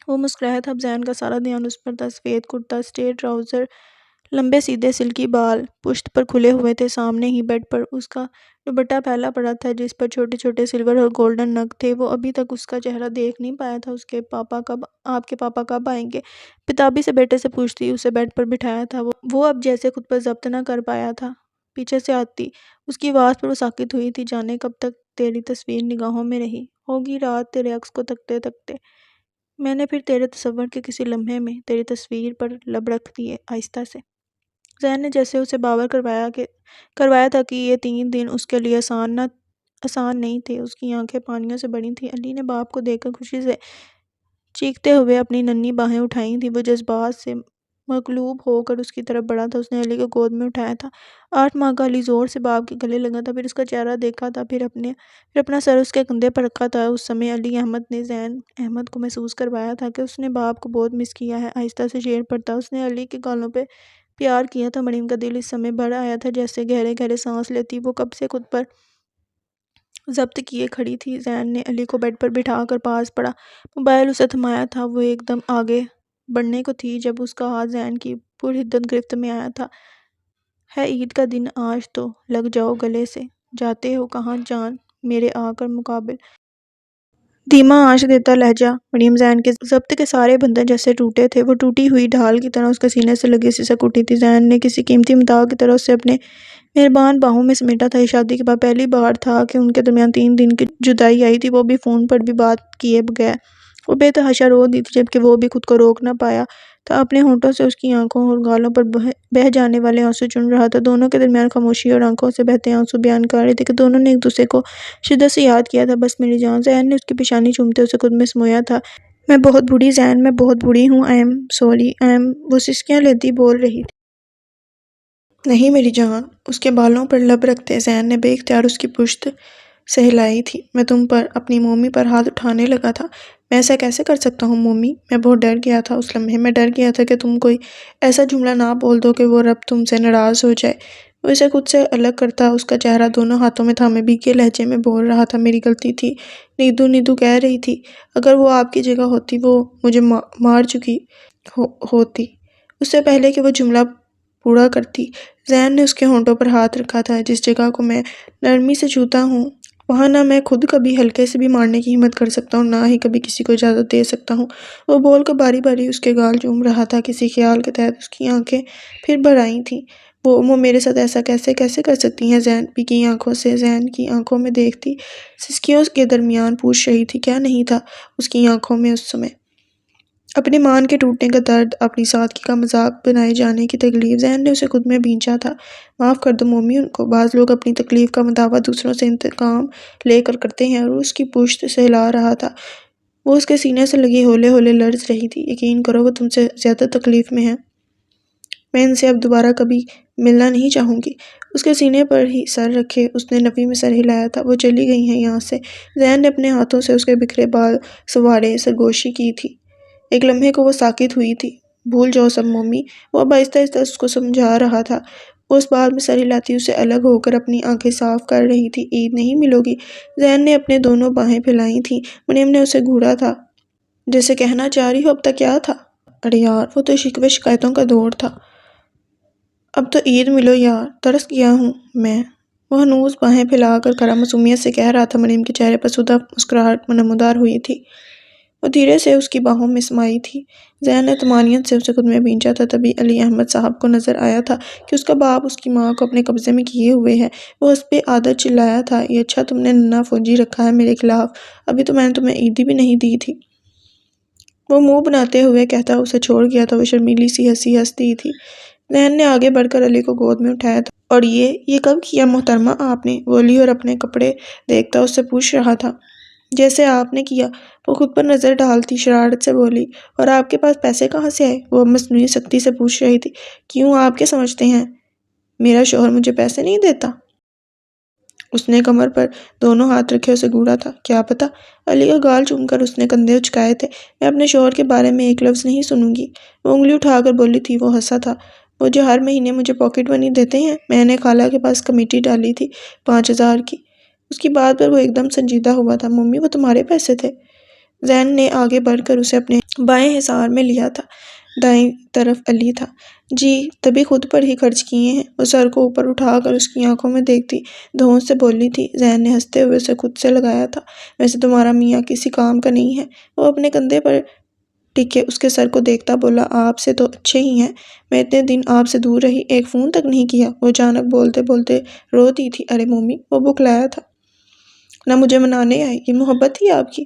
وہ مسکرایا تھا۔ اب زین کا سارا دھیان اس پر تھا۔ سفید کرتا سٹریٹ ٹراؤزر، لمبے سیدھے سلکی بال پشت پر کھلے ہوئے تھے۔ سامنے ہی بیڈ پر اس کا دوپٹہ پھیلا پڑا تھا جس پر چھوٹے چھوٹے سلور اور گولڈن نگ تھے۔ وہ ابھی تک اس کا چہرہ دیکھ نہیں پایا تھا۔ آپ کے پاپا کب آئیں گے؟ بتابی سے بیٹے سے پوچھتی اسے بیڈ پر بٹھایا تھا۔ وہ اب جیسے خود پر ضبط نہ کر پایا تھا، پیچھے سے آتی اس کی آواز پر وہ ساکت ہوئی تھی۔ جانے کب تک تیری تصویر نگاہوں میں رہی ہوگی رات تیرے عکس کو تکتے تکتے، میں نے پھر تیرے تصور کے کسی لمحے میں تیری تصویر پر لب رکھ دیے آہستہ سے۔ زین نے جیسے اسے باور کروایا تھا کہ یہ 3 دن اس کے لیے آسان نہیں تھے۔ اس کی آنکھیں پانیوں سے بھری تھیں۔ علی نے باپ کو دیکھ کر خوشی سے چیختے ہوئے اپنی ننھی باہیں اٹھائی تھیں۔ وہ جذبات سے مغلوب ہو کر اس کی طرف بڑھا تھا۔ اس نے علی کو گود میں اٹھایا تھا۔ 8 ماہ کا علی زور سے باپ کے گلے لگا تھا، پھر اس کا چہرہ دیکھا تھا، پھر اپنا سر اس کے کندھے پر رکھا تھا۔ اس سمے علی احمد نے زین احمد کو محسوس کروایا تھا کہ اس نے باپ کو بہت مس کیا ہے۔ آہستہ سے شیر پڑتا اس نے علی کے گالوں پہ پیار کیا تھا۔ مریم کا دل اس سمے بڑھ آیا تھا جیسے گہرے گہرے سانس لیتی۔ وہ کب سے خود پر ضبط کیے کھڑی تھی۔ زین نے علی کو بیڈ پر بٹھا کر پاس پڑا، موبائل اسے تھمایا تھا۔ وہ ایک دم آگے بڑھنے کو تھی جب اس کا ہاتھ زین کی پرحدت گرفت میں آیا تھا۔ ہے عید کا دن آج تو لگ جاؤ گلے سے، جاتے ہو کہاں جان میرے آ کر مقابل۔ دھیما آنچ دیتا لہجہ مریم زین کے ضبط کے سارے بندھن جیسے ٹوٹے تھے۔ وہ ٹوٹی ہوئی ڈھال کی طرح اس کے سینے سے لگی سسک اٹھی تھی۔ زین نے کسی قیمتی متاع کی طرح اسے اپنے مہربان باہوں میں سمیٹا تھا۔ یہ شادی کے بعد پہلی بار تھا کہ ان کے درمیان 3 دن کی جدائی آئی تھی، وہ بھی فون پر بھی بات کیے بغیر۔ وہ بے تحاشا رو دی تھی جبکہ وہ بھی خود کو روک نہ پایا تھا۔ اپنے ہونٹوں سے اس کی آنکھوں اور گالوں پر بہہ جانے والے آنسو چن رہا تھا۔ دونوں کے درمیان خاموشی اور آنکھوں سے بہتے آنسو بیان کر رہے تھے کہ دونوں نے ایک دوسرے کو شدت سے یاد کیا تھا۔ بس میری جان، زین نے اس کی پیشانی چومتے اسے خود میں سمویا تھا۔ میں بہت بوڑھی زین، میں بہت بوڑھی ہوں، آئی ایم سوری، وہ سسکیاں لیتی بول رہی تھی۔ نہیں میری جان، اس کے بالوں پر لب رکھتے زین نے بے اختیار اس کی پشت سہلائی تھی۔ میں تم پر، اپنی مومی پر ہاتھ اٹھانے لگا تھا۔ میں ایسا کیسے کر سکتا ہوں مومی؟ میں بہت ڈر گیا تھا اس لمحے۔ میں ڈر گیا تھا کہ تم کوئی ایسا جملہ نہ بول دو کہ وہ رب تم سے ناراض ہو جائے۔ وہ اسے خود سے الگ کرتا اس کا چہرہ دونوں ہاتھوں میں تھامے بھیگے لہجے میں بول رہا تھا، میری غلطی تھی، نیدو نیدو کہہ رہی تھی، اگر وہ آپ کی جگہ ہوتی وہ مجھے مار چکی ہوتی اس سے پہلے کہ وہ جملہ پورا کرتی۔ زین نے اس کے ہونٹوں پر ہاتھ رکھا تھا۔ جس جگہ کو میں نرمی سے چھوتا ہوں وہاں نہ میں خود کبھی ہلکے سے بھی مارنے کی ہمت کر سکتا ہوں، نہ ہی کبھی کسی کو اجازت دے سکتا ہوں۔ وہ بول کر باری باری اس کے گال چوم رہا تھا۔ کسی خیال کے تحت اس کی آنکھیں پھر بھر آئی تھیں۔ وہ میرے ساتھ ایسا کیسے کر سکتی ہیں؟ زین بھیگی آنکھوں سے زین کی آنکھوں میں دیکھتی سسکیوں کے درمیان پوچھ رہی تھی۔ کیا نہیں تھا اس کی آنکھوں میں اس سمے؟ اپنے مان کے ٹوٹنے کا درد، اپنی سادگی کا مذاق بنائے جانے کی تکلیف۔ زین نے اسے خود میں بھینچا تھا۔ معاف کر دو مومی ان کو۔ بعض لوگ اپنی تکلیف کا مداوع دوسروں سے انتقام لے کر کرتے ہیں، اور اس کی پشت سہلا رہا تھا۔ وہ اس کے سینے سے لگی ہولے ہولے لرز رہی تھی۔ یقین کرو وہ تم سے زیادہ تکلیف میں ہے۔ میں ان سے اب دوبارہ کبھی ملنا نہیں چاہوں گی۔ اس کے سینے پر ہی سر رکھے اس نے نفی میں سر ہلایا تھا۔ وہ چلی گئی ہیں یہاں سے۔ زین نے اپنے ہاتھوں سے اس کے بکھرے بال سنوارے، سرگوشی کی تھی۔ ایک لمحے کو وہ ساکت ہوئی تھی۔ بھول جاؤ سب مومی، وہ اب آہستہ آہستہ اس کو سمجھا رہا تھا۔ وہ اس بات میں سر ہلاتی اسے الگ ہو کر اپنی آنکھیں صاف کر رہی تھی۔ عید نہیں ملو گی؟ زین نے اپنے دونوں باہیں پھیلائی تھیں۔ مریم نے اسے گھورا تھا جیسے کہنا چاہ رہی ہو اب تک کیا تھا؟ ارے یار، وہ تو شکوے شکایتوں کا دور تھا۔ اب تو عید ملو یار، ترس گیا ہوں میں۔ وہ ہنوز باہیں پھیلا کر خرا معصومیت سے کہہ رہا تھا۔ مریم کے چہرے پر سودہ مسکراہٹ نمودار ہوئی تھی۔ وہ دھیرے سے اس کی باہوں میں سمائی تھی۔ زین نے طمانینت سے اسے خود میں بھینچا تھا۔ تبھی علی احمد صاحب کو نظر آیا تھا کہ اس کا باپ اس کی ماں کو اپنے قبضے میں کیے ہوئے ہے۔ وہ اس پہ عادت چلایا تھا، یہ اچھا تم نے ننھا فوجی رکھا ہے میرے خلاف، ابھی تو میں نے تمہیں عیدی بھی نہیں دی تھی۔ وہ منہ بناتے ہوئے کہتا اسے چھوڑ گیا تھا۔ وہ شرمیلی سی ہنسی ہنس دی تھی۔ زین نے آگے بڑھ کر علی کو گود میں اٹھایا تھا۔ اور یہ کب کیا محترمہ آپ نے؟ وہ علی اور اپنے کپڑے دیکھتا اس سے پوچھ رہا تھا۔ جیسے آپ نے کیا، وہ خود پر نظر ڈالتی شرارت سے بولی۔ اور آپ کے پاس پیسے کہاں سے آئے؟ وہ مصنوعی سختی سے پوچھ رہی تھی۔ کیوں، آپ کیا سمجھتے ہیں میرا شوہر مجھے پیسے نہیں دیتا؟ اس نے کمر پر دونوں ہاتھ رکھے اسے گھورا تھا۔ کیا پتا؟ علی کا گال چوم کر اس نے کندھے اچکائے تھے۔ میں اپنے شوہر کے بارے میں ایک لفظ نہیں سنوں گی، وہ انگلی اٹھا کر بولی تھی۔ وہ ہنسا تھا۔ وہ جو ہر مہینے مجھے پاکٹ منی دیتے ہیں، میں نے خالہ کے پاس کمیٹی ڈالی تھی 5000 کی۔ اس کی بات پر وہ ایک دم سنجیدہ ہوا تھا۔ ممی وہ تمہارے پیسے تھے؟ زین نے آگے بڑھ کر اسے اپنے بائیں حصار میں لیا تھا۔ دائیں طرف علی تھا۔ جی، تبھی خود پر ہی خرچ کیے ہیں۔ وہ سر کو اوپر اٹھا کر اس کی آنکھوں میں دیکھتی دھونس سے بولی تھی۔ زین نے ہنستے ہوئے اسے خود سے لگایا تھا۔ ویسے تمہارا میاں کسی کام کا نہیں ہے۔ وہ اپنے کندھے پر ٹکے اس کے سر کو دیکھتا بولا، آپ سے تو اچھے ہی ہیں، میں اتنے دن آپ سے دور رہی، ایک فون تک نہیں کیا۔ وہ اچانک بولتے بولتے رو دی تھی۔ ارے مومی، وہ بکلایا تھا، نہ مجھے منانے آئی، یہ محبت تھی آپ کی؟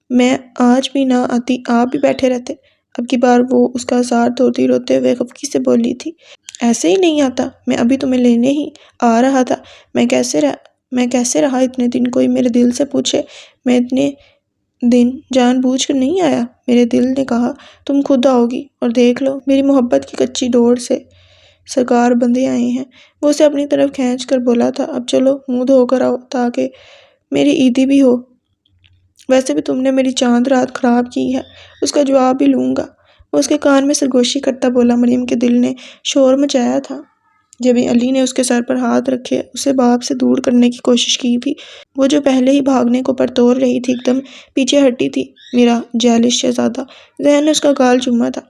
میں آج بھی نہ آتی، آپ بھی بیٹھے رہتے۔ اب کی بار وہ اس کا سار دھوتی روتے ہوئے خفگی سے بولی تھی۔ ایسے ہی نہیں آتا، میں ابھی تمہیں لینے ہی آ رہا تھا۔ میں کیسے رہا اتنے دن، کوئی میرے دل سے پوچھے، میں اتنے دن جان بوجھ کر نہیں آیا، میرے دل نے کہا تم خود آؤ گی، اور دیکھ لو میری محبت کی کچی ڈور سے سرکار بندھے آئے ہیں۔ وہ اسے اپنی طرف کھینچ کر بولا تھا اب چلو منہ دھو کر آؤ تاکہ میری عیدی بھی ہو، ویسے بھی تم نے میری چاند رات خراب کی ہے، اس کا جواب بھی لوں گا۔ وہ اس کے کان میں سرگوشی کرتا بولا۔ مریم کے دل نے شور مچایا تھا جب علی نے اس کے سر پر ہاتھ رکھے اسے باپ سے دور کرنے کی کوشش کی تھی۔ وہ جو پہلے ہی بھاگنے کو پرتور رہی تھی ایک دم پیچھے ہٹی تھی۔ میرا جیلس شہزادہ، ذہن نے اس کا گال چوما تھا۔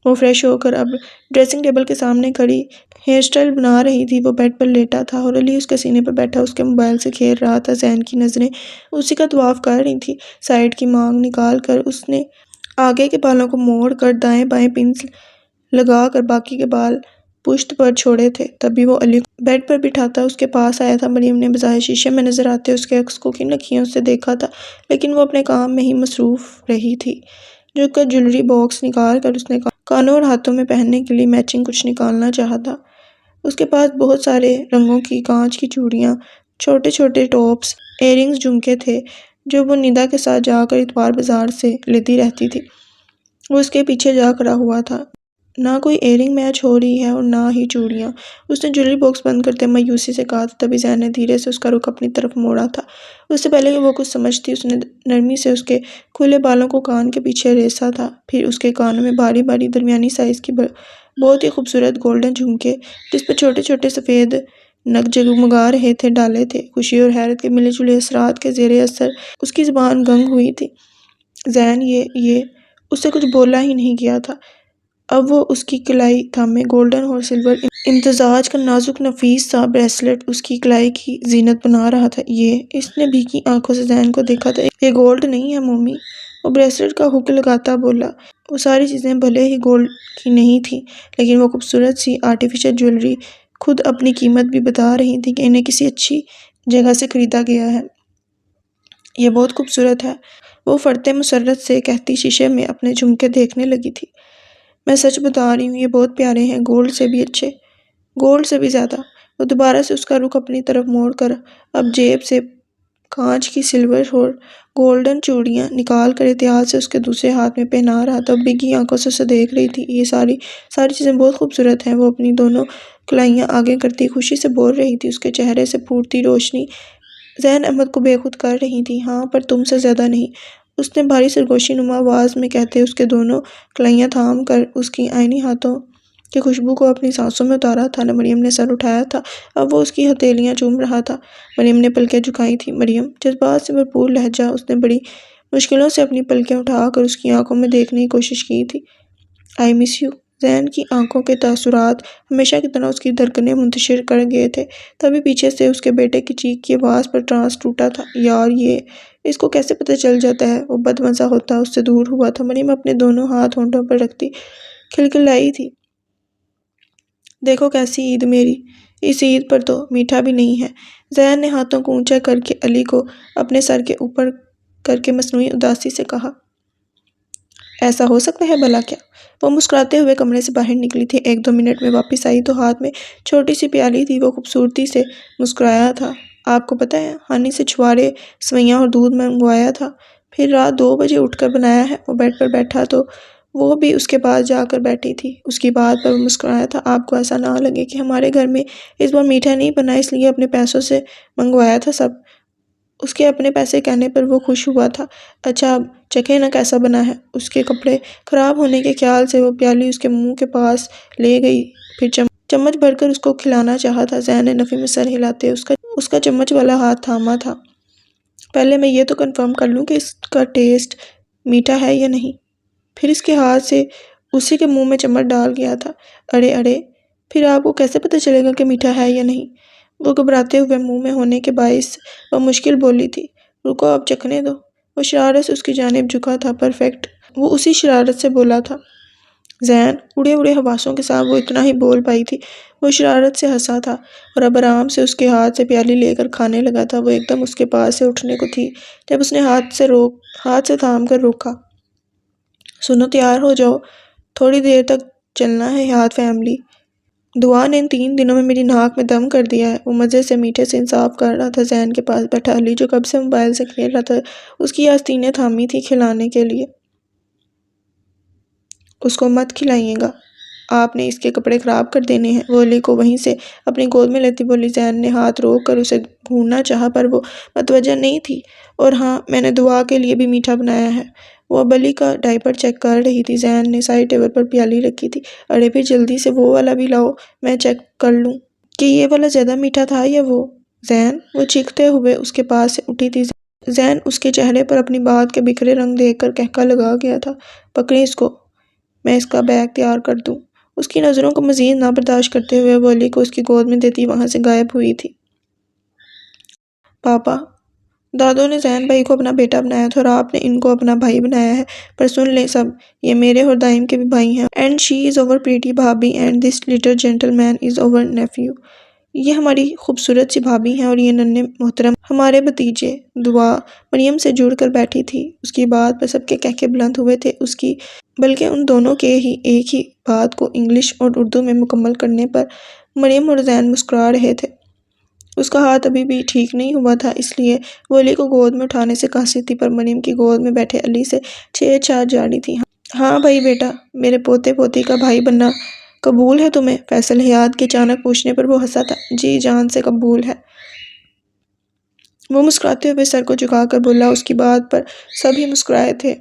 وہ فریش ہو کر اب ڈریسنگ ٹیبل کے سامنے کھڑی ہیئر سٹائل بنا رہی تھی۔ وہ بیڈ پر لیٹا تھا اور علی اس کے سینے پر بیٹھا اس کے موبائل سے کھیل رہا تھا۔ ذہن کی نظریں اسی کا طواف کر رہی تھی۔ سائیڈ کی مانگ نکال کر اس نے آگے کے بالوں کو موڑ کر دائیں بائیں پنس لگا کر باقی کے بال پشت پر چھوڑے تھے۔ تبھی وہ علی کو بیڈ پر بٹھاتا اس کے پاس آیا تھا۔ مریم نے بظاہر شیشے میں نظر آتے اس کے عکس کو کن اکھیوں سے دیکھا تھا، لیکن وہ اپنے کام میں ہی مصروف رہی تھی۔ جھک کر جیولری باکس نکال کر اس نے کانوں اور ہاتھوں میں پہننے کے لیے میچنگ کچھ نکالنا چاہا تھا۔ اس کے پاس بہت سارے رنگوں کی کانچ کی چوڑیاں، چھوٹے چھوٹے ٹاپس، ایئر رنگز، جھمکے تھے جو وہ ندا کے ساتھ جا کر اتوار بازار سے لیتی رہتی تھی۔ وہ اس کے پیچھے جا کھڑا ہوا تھا۔ نہ کوئی ایئر رنگ میچ ہو رہی ہے اور نہ ہی چوڑیاں۔ اس نے جیولری باکس بند کرتے مایوسی سے کہا تھا۔ تبھی ذہن نے دھیرے سے اس کا رخ اپنی طرف موڑا تھا۔ اس سے پہلے کہ وہ کچھ سمجھتی اس نے نرمی سے اس کے کھلے بالوں کو کان کے پیچھے ریسا تھا، پھر اس کے کانوں میں باری باری درمیانی سائز کی بہت ہی خوبصورت گولڈن جھمکے جس پر چھوٹے چھوٹے سفید نگ جگمگا رہے تھے ڈالے تھے۔ خوشی اور حیرت کے ملے جلے اثرات کے زیر اثر اس کی زبان گنگ ہوئی تھی۔ ذہن یہ اس سے کچھ بولا ہی نہیں گیا تھا۔ اب وہ اس کی کلائی تھامے گولڈن اور سلور امتزاج کا نازک نفیس سا بریسلٹ اس کی کلائی کی زینت بنا رہا تھا۔ اس نے بھیگی آنکھوں سے ذہن کو دیکھا تھا۔ یہ گولڈ نہیں ہے مومی، وہ بریسلٹ کا ہک لگاتا بولا۔ وہ ساری چیزیں بھلے ہی گولڈ کی نہیں تھی، لیکن وہ خوبصورت سی آرٹیفیشل جیولری خود اپنی قیمت بھی بتا رہی تھی کہ انہیں کسی اچھی جگہ سے خریدا گیا ہے۔ یہ بہت خوبصورت ہے، وہ فرتے مسرت سے کہتی شیشے میں اپنے جھمکے دیکھنے لگی تھی۔ میں سچ بتا رہی ہوں، یہ بہت پیارے ہیں، گولڈ سے بھی اچھے، گولڈ سے بھی زیادہ۔ وہ دوبارہ سے اس کا رخ اپنی طرف موڑ کر اب جیب سے کانچ کی سلور اور گولڈن چوڑیاں نکال کر احتیاط سے اس کے دوسرے ہاتھ میں پہنا رہا تھا۔ بھیگی آنکھوں سے اسے دیکھ رہی تھی۔ یہ ساری چیزیں بہت خوبصورت ہیں، وہ اپنی دونوں کلائیاں آگے کرتی خوشی سے بول رہی تھی۔ اس کے چہرے سے پھوٹتی روشنی ذہن احمد کو بے خود کر رہی تھی۔ ہاں، پر تم سے زیادہ نہیں، اس نے بھاری سرگوشی نما آواز میں کہتے اس کے دونوں کلائیاں تھام کر اس کی آئنی ہاتھوں کی خوشبو کو اپنی سانسوں میں اتارا تھا۔ مریم نے سر اٹھایا تھا، اب وہ اس کی ہتھیلیاں چوم رہا تھا۔ مریم نے پلکیں جھکائی تھیں۔ مریم، جذبات سے بھرپور لہجہ، اس نے بڑی مشکلوں سے اپنی پلکیں اٹھا کر اس کی آنکھوں میں دیکھنے کی کوشش کی تھی۔ آئی مس یو۔ ذہن کی آنکھوں کے تاثرات ہمیشہ کی طرح اس کی دھڑکنیں منتشر کر گئے تھے۔ تبھی پیچھے سے اس کے بیٹے کی چیخ کی آواز پر ٹرانس ٹوٹا تھا۔ یار، اس کو کیسے پتہ چل جاتا ہے؟ وہ بد مزہ ہوتا اس سے دور ہوا تھا۔ مریم اپنے دونوں ہاتھ ہونٹوں پر رکھتی کھلکھلائی تھی۔ دیکھو کیسی عید میری، اس عید پر تو میٹھا بھی نہیں ہے۔ ذہن نے ہاتھوں کو اونچا کر کے علی کو اپنے سر کے اوپر کر کے مصنوعی اداسی سے کہا۔ ایسا ہو سکتا ہے بھلا کیا؟ وہ مسکراتے ہوئے کمرے سے باہر نکلی تھی۔ 1-2 منٹ میں واپس آئی تو ہاتھ میں چھوٹی سی پیالی تھی۔ وہ خوبصورتی سے مسکرایا تھا۔ آپ کو پتہ ہے، ہانی سے چھوارے، سوئیاں اور دودھ منگوایا تھا، پھر رات 2 بجے اٹھ کر بنایا ہے۔ وہ بیڈ پر بیٹھا تو وہ بھی اس کے پاس جا کر بیٹھی تھی۔ اس کی بات پر وہ مسکرایا تھا۔ آپ کو ایسا نہ لگے کہ ہمارے گھر میں اس بار میٹھا نہیں بنا، اس لیے اپنے پیسوں سے منگوایا تھا سب۔ اس کے اپنے پیسے کہنے پر وہ خوش ہوا تھا۔ اچھا، اب چکھیں نا کیسا بنا ہے۔ اس کے کپڑے خراب ہونے کے خیال سے وہ پیالی اس کے منہ کے پاس لے گئی، پھر چمچ بھر کر اس کو کھلانا چاہا تھا۔ ذہن نے نفی میں سر ہلاتے اس کا چمچ والا ہاتھ تھاما تھا۔ پہلے میں یہ تو کنفرم کر لوں کہ اس کا ٹیسٹ میٹھا ہے یا نہیں۔ پھر اس کے ہاتھ سے اسی کے منہ میں چمچ ڈال گیا تھا۔ اڑے، پھر آپ کو کیسے پتہ چلے گا کہ میٹھا ہے یا نہیں؟ وہ گھبراتے ہوئے منہ میں ہونے کے باعث بمشکل بولی تھی۔ رکو، اب چکھنے دو۔ وہ شرارت سے اس کی جانب جھکا تھا۔ پرفیکٹ، وہ اسی شرارت سے بولا تھا۔ ذہن، اڑے حواسوں کے ساتھ وہ اتنا ہی بول پائی تھی۔ وہ شرارت سے ہنسا تھا اور اب آرام سے اس کے ہاتھ سے پیالی لے کر کھانے لگا تھا۔ وہ ایک دم اس کے پاس سے اٹھنے کو تھی جب اس نے ہاتھ سے تھام کر روکا۔ سنو، تیار ہو جاؤ، تھوڑی دیر تک چلنا ہے ہاتھ فیملی۔ دعا نے ان 3 دنوں میں میری ناک میں دم کر دیا ہے۔ وہ مزے سے میٹھے سے انصاف کر رہا تھا۔ زین کے پاس بیٹھا علی جو کب سے موبائل سے کھیل رہا تھا، اس کی آستینیں تھامی تھی کھلانے کے لیے۔ اس کو مت کھلائیے گا، آپ نے اس کے کپڑے خراب کر دینے ہیں۔ وہ علی کو وہیں سے اپنی گود میں لیتی بولی۔ زین نے ہاتھ روک کر اسے گھورنا چاہا پر وہ متوجہ نہیں تھی۔ اور ہاں، میں نے دعا کے لیے بھی میٹھا بنایا ہے۔ وہ اب علی کا ڈائپر چیک کر رہی تھی۔ زین نے سائڈ ٹیبل پر پیالی رکھی تھی۔ ارے پھر جلدی سے وہ والا بھی لاؤ، میں چیک کر لوں کہ یہ والا زیادہ میٹھا تھا یا وہ۔ زین، وہ چیختے ہوئے اس کے پاس سے اٹھی تھی۔ زین اس کے چہرے پر اپنی بات کے بکھرے رنگ دیکھ کر قہقہ لگا گیا تھا۔ پکڑیں اس کو، میں اس کا بیگ تیار کر دوں۔ اس کی نظروں کو مزید نہ برداشت کرتے ہوئے وہ علی کو اس کی گود میں دیتی وہاں سے غائب ہوئی تھی۔ پاپا، دادو نے زین بھائی کو اپنا بیٹا بنایا تھا اور آپ نے ان کو اپنا بھائی بنایا ہے، پر سن لیں سب، یہ میرے اور دائم کے بھی بھائی ہیں۔ And she is our pretty بھابھی and this little gentleman is our nephew. یہ ہماری خوبصورت سی بھابھی ہیں اور یہ ننھے محترم ہمارے بھتیجے۔ دعا مریم سے جڑ کر بیٹھی تھی۔ اس کی بات پر سب کے قہقہے بلند ہوئے تھے، اس کی بلکہ ان دونوں کے ہی ایک ہی بات کو انگلش اور اردو میں مکمل کرنے پر۔ مریم اور زین مسکرا رہے تھے۔ اس کا ہاتھ ابھی بھی ٹھیک نہیں ہوا تھا، اس لیے وہ علی کو گود میں اٹھانے سے قاصر تھی، پر مریم کی گود میں بیٹھے علی سے چھیڑ چھاڑ جاری تھی۔ ہاں بھائی بیٹا، میرے پوتے پوتی کا بھائی بننا قبول ہے تمہیں؟ فیصل حیات کے اچانک پوچھنے پر وہ ہنسا تھا۔ جی جان سے قبول ہے۔ وہ مسکراتے ہوئے سر کو جھکا کر بولا۔ اس کی بات پر سب ہی مسکرائے تھے۔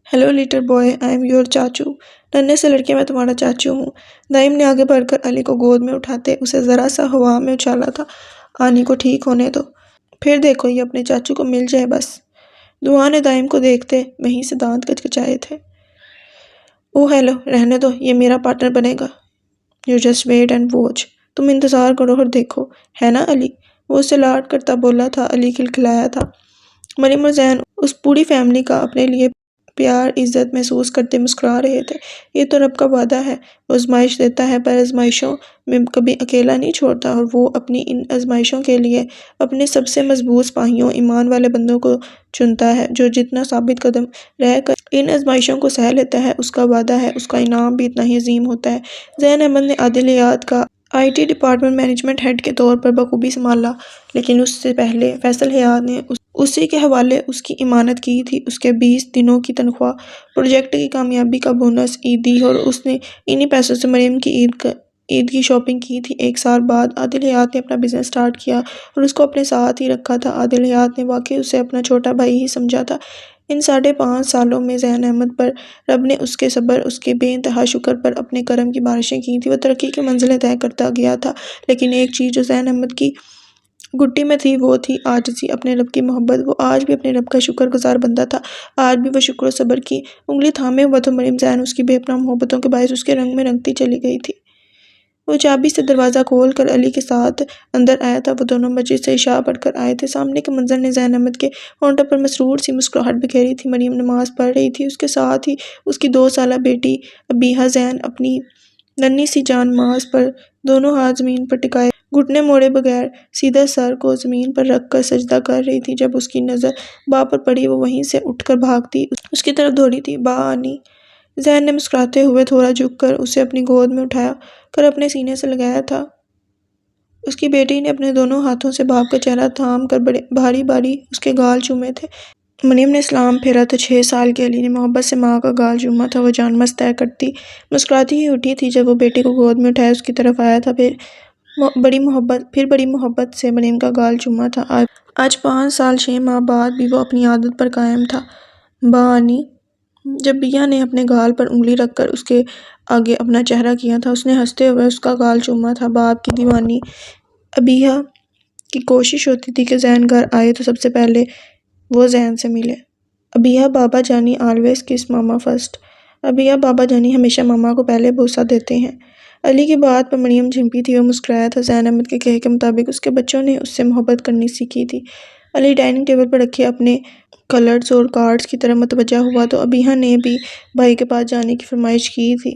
Hello little boy, I am your چاچو۔ ننھے سے لڑکے، میں تمہارا چاچو ہوں۔ دائم نے آگے بڑھ کر علی کو گود میں اٹھاتے اسے ذرا سا ہوا میں اچھالا تھا۔ آنی کو ٹھیک ہونے دو، پھر دیکھو یہ اپنے چاچو کو مل جائے بس۔ دعا نے دائم کو دیکھتے وہیں سے دانت کچکچائے تھے۔ اوہ ہیلو، رہنے دو، یہ میرا پارٹنر بنے گا۔ You just wait and watch. تم انتظار کرو اور دیکھو، ہے نا علی؟ وہ اسے لاڈ کرتا بولا تھا۔ علی کھلکھلایا تھا۔ مریم اور زین اس پوری فیملی کا اپنے لیے پیار عزت محسوس کرتے مسکرا رہے تھے۔ یہ تو رب کا وعدہ ہے، وہ آزمائش دیتا ہے پر آزمائشوں میں کبھی اکیلا نہیں چھوڑتا، اور وہ اپنی ان آزمائشوں کے لیے اپنے سب سے مضبوط سپاہیوں، ایمان والے بندوں کو چنتا ہے، جو جتنا ثابت قدم رہ کر ان آزمائشوں کو سہہ لیتا ہے، اس کا وعدہ ہے اس کا انعام بھی اتنا ہی عظیم ہوتا ہے۔ زین احمد نے عادل حیات کا I T department management head کے طور پر بخوبی سنبھالا، لیکن اس سے پہلے فیصل حیات نے اسی کے حوالے اس کی امانت کی تھی، اس کے 20 دنوں کی تنخواہ، پروجیکٹ کی کامیابی کا بونس، عیدی، اور اس نے انہی پیسوں سے مریم کی عید کی شاپنگ کی تھی۔ 1 سال بعد عادل حیات نے اپنا بزنس سٹارٹ کیا اور اس کو اپنے ساتھ ہی رکھا تھا۔ عادل حیات نے واقعی اسے اپنا چھوٹا بھائی ہی سمجھا تھا۔ ان 5.5 سالوں میں زین احمد پر رب نے اس کے صبر، اس کے بے انتہا شکر پر اپنے کرم کی بارشیں کی تھی۔ وہ ترقی کی منزلیں طے کرتا گیا تھا، لیکن ایک چیز جو زین احمد کی گھٹی میں تھی وہ تھی عاجزی، اپنے رب کی محبت۔ وہ آج بھی اپنے رب کا شکر گزار بندہ تھا، آج بھی وہ شکر و صبر کی انگلی تھامے ہوا تھا۔ مریم زین اس کی بے پناہ محبتوں کے باعث اس کے رنگ میں رنگتی چلی گئی تھی۔ وہ چابی سے دروازہ کھول کر علی کے ساتھ اندر آیا تھا۔ وہ دونوں مسجد سے عشاء پڑھ کر آئے تھے۔ سامنے کے منظر نے زین احمد کے ہونٹوں پر مسرور سی مسکراہٹ بکھیری تھی۔ مریم نماز پڑھ رہی تھی، اس کے ساتھ ہی اس کی 2 سالہ بیٹی ابیحہ زین اپنی ننھی سی جان ماز پر دونوں ہاتھ زمین پر ٹکائے گھٹنے موڑے بغیر سیدھا سر کو زمین پر رکھ کر سجدہ کر رہی تھی۔ جب اس کی نظر با پر پڑی، وہ وہیں سے اٹھ کر بھاگتی اس کی طرف دوڑی تھی۔ با آنی، زین نے مسکراتے ہوئے تھوڑا جھک کر اسے اپنی گود میں اٹھا کر اپنے سینے سے لگایا تھا۔ اس کی بیٹی نے اپنے دونوں ہاتھوں سے باپ کا چہرہ تھام کر بھاری بھاری اس کے گال چومے تھے۔ مریم نے سلام پھیرا تو 6 سال کے علی نے محبت سے ماں کا گال چوما تھا۔ وہ جان مست طے کرتی مسکراتی ہی اٹھی تھی جب وہ بیٹی کو گود میں اٹھائے اس کی طرف آیا تھا، پھر بڑی محبت سے مریم کا گال چوما تھا۔ آج 5 سال 6 ماہ بعد بھی وہ اپنی عادت پر قائم تھا۔ با آنی، جب بیہ نے اپنے گال پر انگلی رکھ کر اس کے آگے اپنا چہرہ کیا تھا، اس نے ہنستے ہوئے اس کا گال چوما تھا۔ باپ کی دیوانی ابیحہ کی کوشش ہوتی تھی کہ زین گھر آئے تو سب سے پہلے وہ زین سے ملے۔ ابیحہ بابا جانی آلویز کس ماما فرسٹ۔ ابیحہ بابا جانی ہمیشہ ماما کو پہلے بوسہ دیتے ہیں۔ علی کی بات پر مریم جھنپی تھی، وہ مسکرایا تھا۔ زین احمد کے کہے کے مطابق اس کے بچوں نے اس سے محبت کرنی سیکھی تھی۔ علی ڈائننگ ٹیبل پر رکھے اپنے کلرز اور کارڈز کی طرف متوجہ ہوا تو ابیحہ نے بھی بھائی کے پاس جانے کی فرمائش کی تھی۔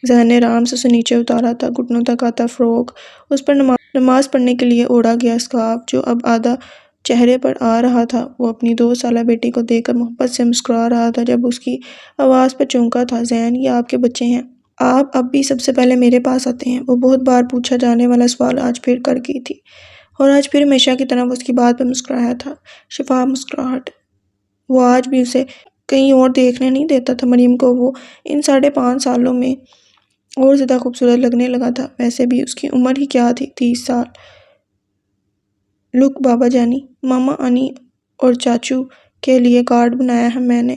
زین نے آرام سے اسے نیچے اتارا تھا۔ گھٹنوں تک آتا فراک، اس پر نماز پڑھنے کے لیے اوڑھا گیا اسکارف جو اب آدھا چہرے پر آ رہا تھا۔ وہ اپنی 2 سالہ بیٹی کو دیکھ کر محبت سے مسکرا رہا تھا جب اس کی آواز پر چونکا تھا۔ زین، یہ آپ کے بچے ہیں۔ آپ اب بھی سب سے پہلے میرے پاس آتے ہیں۔ وہ بہت بار پوچھا جانے والا سوال آج پھر کر گئی تھی، اور آج پھر ہمیشہ کی طرح وہ اس کی بات پہ مسکرایا تھا، شفاف مسکراہٹ۔ وہ آج بھی اسے کہیں اور دیکھنے نہیں دیتا تھا۔ مریم کو وہ ان 5.5 سالوں میں اور زیادہ خوبصورت لگنے لگا تھا۔ ویسے بھی اس کی عمر ہی کیا تھی، 30 سال۔ لک بابا جانی، ماما انی اور چاچو کے لیے کارڈ بنایا ہے میں نے۔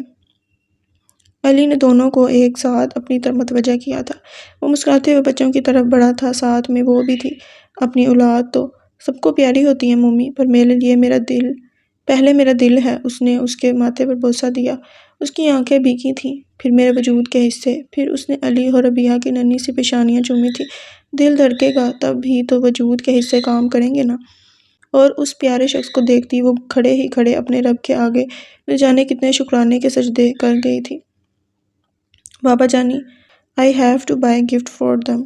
علی نے دونوں کو ایک ساتھ اپنی طرف متوجہ کیا تھا۔ وہ مسکراتے ہوئے بچوں کی طرف بڑھا تھا، ساتھ میں وہ بھی تھی۔ اپنی اولاد تو سب کو پیاری ہوتی ہے ممی، پر میرے لیے پہلے میرا دل ہے۔ اس نے اس کے ماتھے پر بوسہ دیا۔ اس کی آنکھیں بھیگی تھیں، پھر میرے وجود کے حصے، پھر اس نے علی اور ربیہ کی ننھی سی پیشانیاں چومی تھی۔ دل دھڑکے گا تب بھی تو وجود کے حصے کام کریں گے نا۔ اور اس پیارے شخص کو دیکھتی وہ کھڑے ہی کھڑے اپنے رب کے آگے نہ جانے کتنے شکرانے کے سجدے کر گئی تھی۔ بابا جانی، I have to buy a gift for them.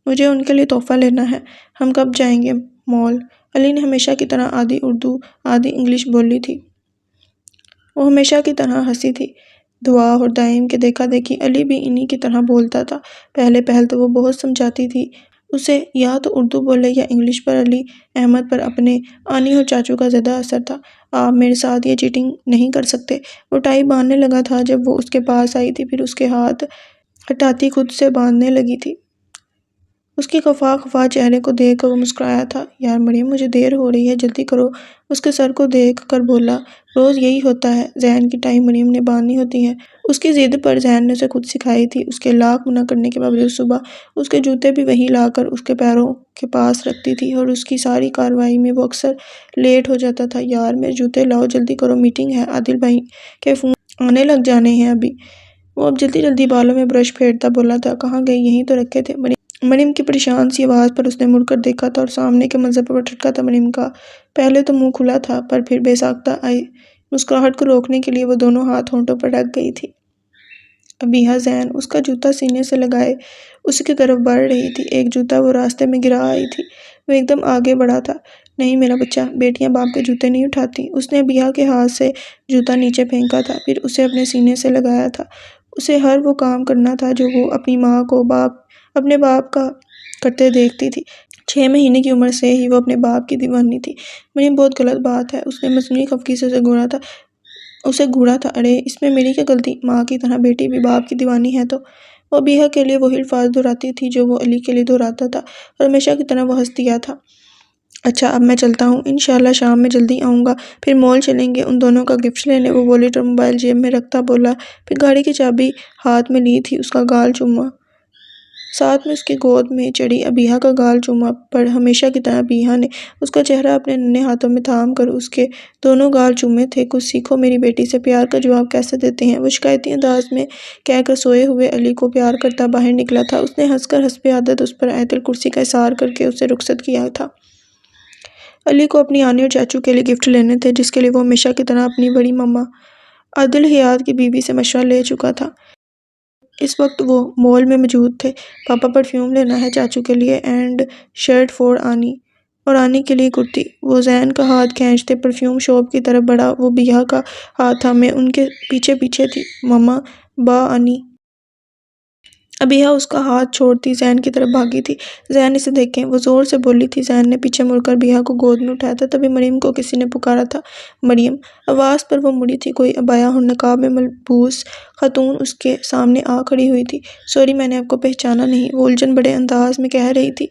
مجھے ان کے لیے تحفہ لینا ہے۔ ہم کب جائیں گے مال؟ علی نے ہمیشہ کی طرح آدھی اردو آدھی انگلش بولی تھی۔ وہ ہمیشہ کی طرح ہنسی تھی۔ دعا اور دائم کے دیکھا دیکھی علی بھی انہی کی طرح بولتا تھا۔ پہل تو وہ بہت سمجھاتی تھی اسے یا تو اردو بولے یا انگلش، پر علی احمد پر اپنے آنی اور چاچو کا زیادہ اثر تھا۔ آپ میرے ساتھ یہ چیٹنگ نہیں کر سکتے۔ وہ ٹائی باندھنے لگا تھا جب وہ اس کے پاس آئی تھی، پھر اس کے ہاتھ ہٹاتی خود سے باندھنے لگی تھی۔ اس کی خفا چہرے کو دیکھ کر وہ مسکرایا تھا۔ یار مریم، مجھے دیر ہو رہی ہے، جلدی کرو۔ اس کے سر کو دیکھ کر بولا، روز یہی ہوتا ہے، ذہن کی ٹائی مریم نے باندھنی ہوتی ہے۔ اس کی ضد پر ذہن نے اسے خود سکھائی تھی۔ اس کے لاکھ منع کرنے کے باوجود صبح اس کے جوتے بھی وہی لا کر اس کے پیروں کے پاس رکھتی تھی، اور اس کی ساری کارروائی میں وہ اکثر لیٹ ہو جاتا تھا۔ یار میرے جوتے لاؤ، جلدی کرو، میٹنگ ہے، عادل بھائی کے فون آنے لگ جانے ہیں ابھی۔ وہ اب جلدی بالوں میں برش پھیرتا بولا تھا، کہاں گئی؟ یہیں تو رکھے تھے۔ مریم کی پریشان سی آواز پر اس نے مڑ کر دیکھا تھا اور سامنے کے منظر پر ٹھٹکا تھا مریم کا۔ پہلے تو منہ کھلا تھا، پر پھر بے ساختہ آئی مسکراہٹ کو روکنے کے لیے وہ دونوں ہاتھ ہونٹوں پر رکھ گئی تھی۔ ابیہ زین اس کا جوتا سینے سے لگائے اس کی طرف بڑھ رہی تھی۔ ایک جوتا وہ راستے میں گرا آئی تھی۔ وہ ایک دم آگے بڑھا تھا۔ نہیں میرا بچہ، بیٹیاں باپ کے جوتے نہیں اٹھاتی۔ اس نے ابیہ کے ہاتھ سے جوتا نیچے پھینکا تھا، پھر اسے اپنے سینے سے لگایا تھا۔ اسے ہر وہ کام کرنا تھا جو وہ اپنی ماں کو اپنے باپ کا کرتے دیکھتی تھی۔ 6 مہینے کی عمر سے ہی وہ اپنے باپ کی دیوانی تھی۔ مریم بہت غلط بات ہے، اس نے مصنوعی خفگی سے اسے گھوڑا تھا۔ ارے اس میں میری کیا غلطی؟ ماں کی طرح بیٹی بھی باپ کی دیوانی ہے تو؟ وہ ابیہ کے لیے وہی الفاظ دہراتی تھی جو وہ علی کے لیے دہراتا تھا، اور ہمیشہ کی طرح وہ ہنس دیا تھا۔ اچھا اب میں چلتا ہوں، انشاءاللہ شام میں جلدی آؤں گا، پھر مال چلیں گے ان دونوں کا گفٹ لینے۔ وہ والیٹ اور موبائل جیب میں رکھتا بولا، پھر گاڑی کی چابی ہاتھ میں لی تھی، اس کا گال چوما، ساتھ میں اس کی گود میں چڑھی ابیہ کا گال چوما، پر ہمیشہ کی طرح ابیہ نے اس کا چہرہ اپنے ننھے ہاتھوں میں تھام کر اس کے دونوں گال چومے تھے۔ کچھ سیکھو میری بیٹی سے، پیار کا جواب کیسے دیتے ہیں، وہ شکایتی انداز میں کہہ کر سوئے ہوئے علی کو پیار کرتا باہر نکلا تھا۔ اس نے ہنس کر حسبِ عادت اس پر آیت الکرسی کا اصرار کر کے اسے رخصت کیا تھا۔ علی کو اپنی آنی اور چاچو کے لیے گفٹ لینے تھے، جس کے لیے وہ ہمیشہ کی طرح اپنی بڑی ماما عادل حیات کی بیوی سے مشورہ لے چکا تھا۔ اس وقت وہ مال میں موجود تھے۔ پاپا پرفیوم لینا ہے چاچو کے لیے، اینڈ شرٹ فور آنی، اور آنی کے لیے کرتی۔ وہ زین کا ہاتھ کھینچتے پرفیوم شاپ کی طرف بڑھا۔ وہ ابیہ کا ہاتھ تھامے ان کے پیچھے تھی۔ ماما با آنی۔ ابیہ اس کا ہاتھ چھوڑتی زین کی طرف بھاگی تھی۔ زین اسے دیکھیں، وہ زور سے بولی تھی۔ زین نے پیچھے مڑ کر ابیہ کو گود میں اٹھایا تھا، تبھی مریم کو کسی نے پکارا تھا، مریم! آواز پر وہ مڑی تھی۔ کوئی عبایا اور نقاب میں ملبوس خاتون اس کے سامنے آ کھڑی ہوئی تھی۔ سوری، میں نے آپ کو پہچانا نہیں، وہ الجھن بھرے انداز میں کہہ رہی تھی۔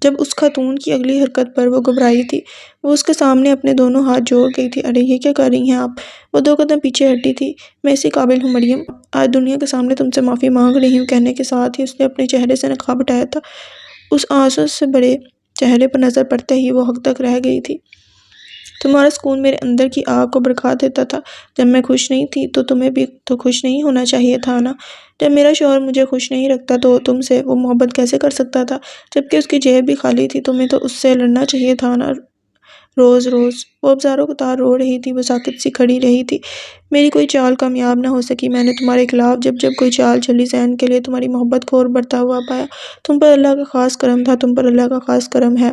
جب اس خاتون کی اگلی حرکت پر وہ گھبرائی تھی، وہ اس کے سامنے اپنے دونوں ہاتھ جوڑ گئی تھی۔ ارے یہ کیا کر رہی ہیں آپ؟ وہ 2 قدم پیچھے ہٹی تھی۔ میں اسی قابل ہوں مریم، آج دنیا کے سامنے تم سے معافی مانگ رہی ہوں، کہنے کے ساتھ ہی اس نے اپنے چہرے سے نقاب ہٹایا تھا۔ اس آنسوں سے بھرے چہرے پر نظر پڑتے ہی وہ حق تک رہ گئی تھی۔ تمہارا سکون میرے اندر کی آگ کو بھڑکا دیتا تھا۔ جب میں خوش نہیں تھی تو تمہیں بھی تو خوش نہیں ہونا چاہیے تھا نا؟ جب میرا شوہر مجھے خوش نہیں رکھتا تو تم سے وہ محبت کیسے کر سکتا تھا؟ جبکہ اس کی جیب بھی خالی تھی، تمہیں تو اس سے لڑنا چاہیے تھا نا؟ روز وہ اب زاروں قطار رو رہی تھی۔ وہ ساکت سی کھڑی رہی تھی۔ میری کوئی چال کامیاب نہ ہو سکی، میں نے تمہارے خلاف جب کوئی چال چلی، زین کے لیے تمہاری محبت کو اور بڑھتا ہوا پایا۔ تم پر اللہ کا خاص کرم تھا، تم پر اللہ کا خاص کرم ہے۔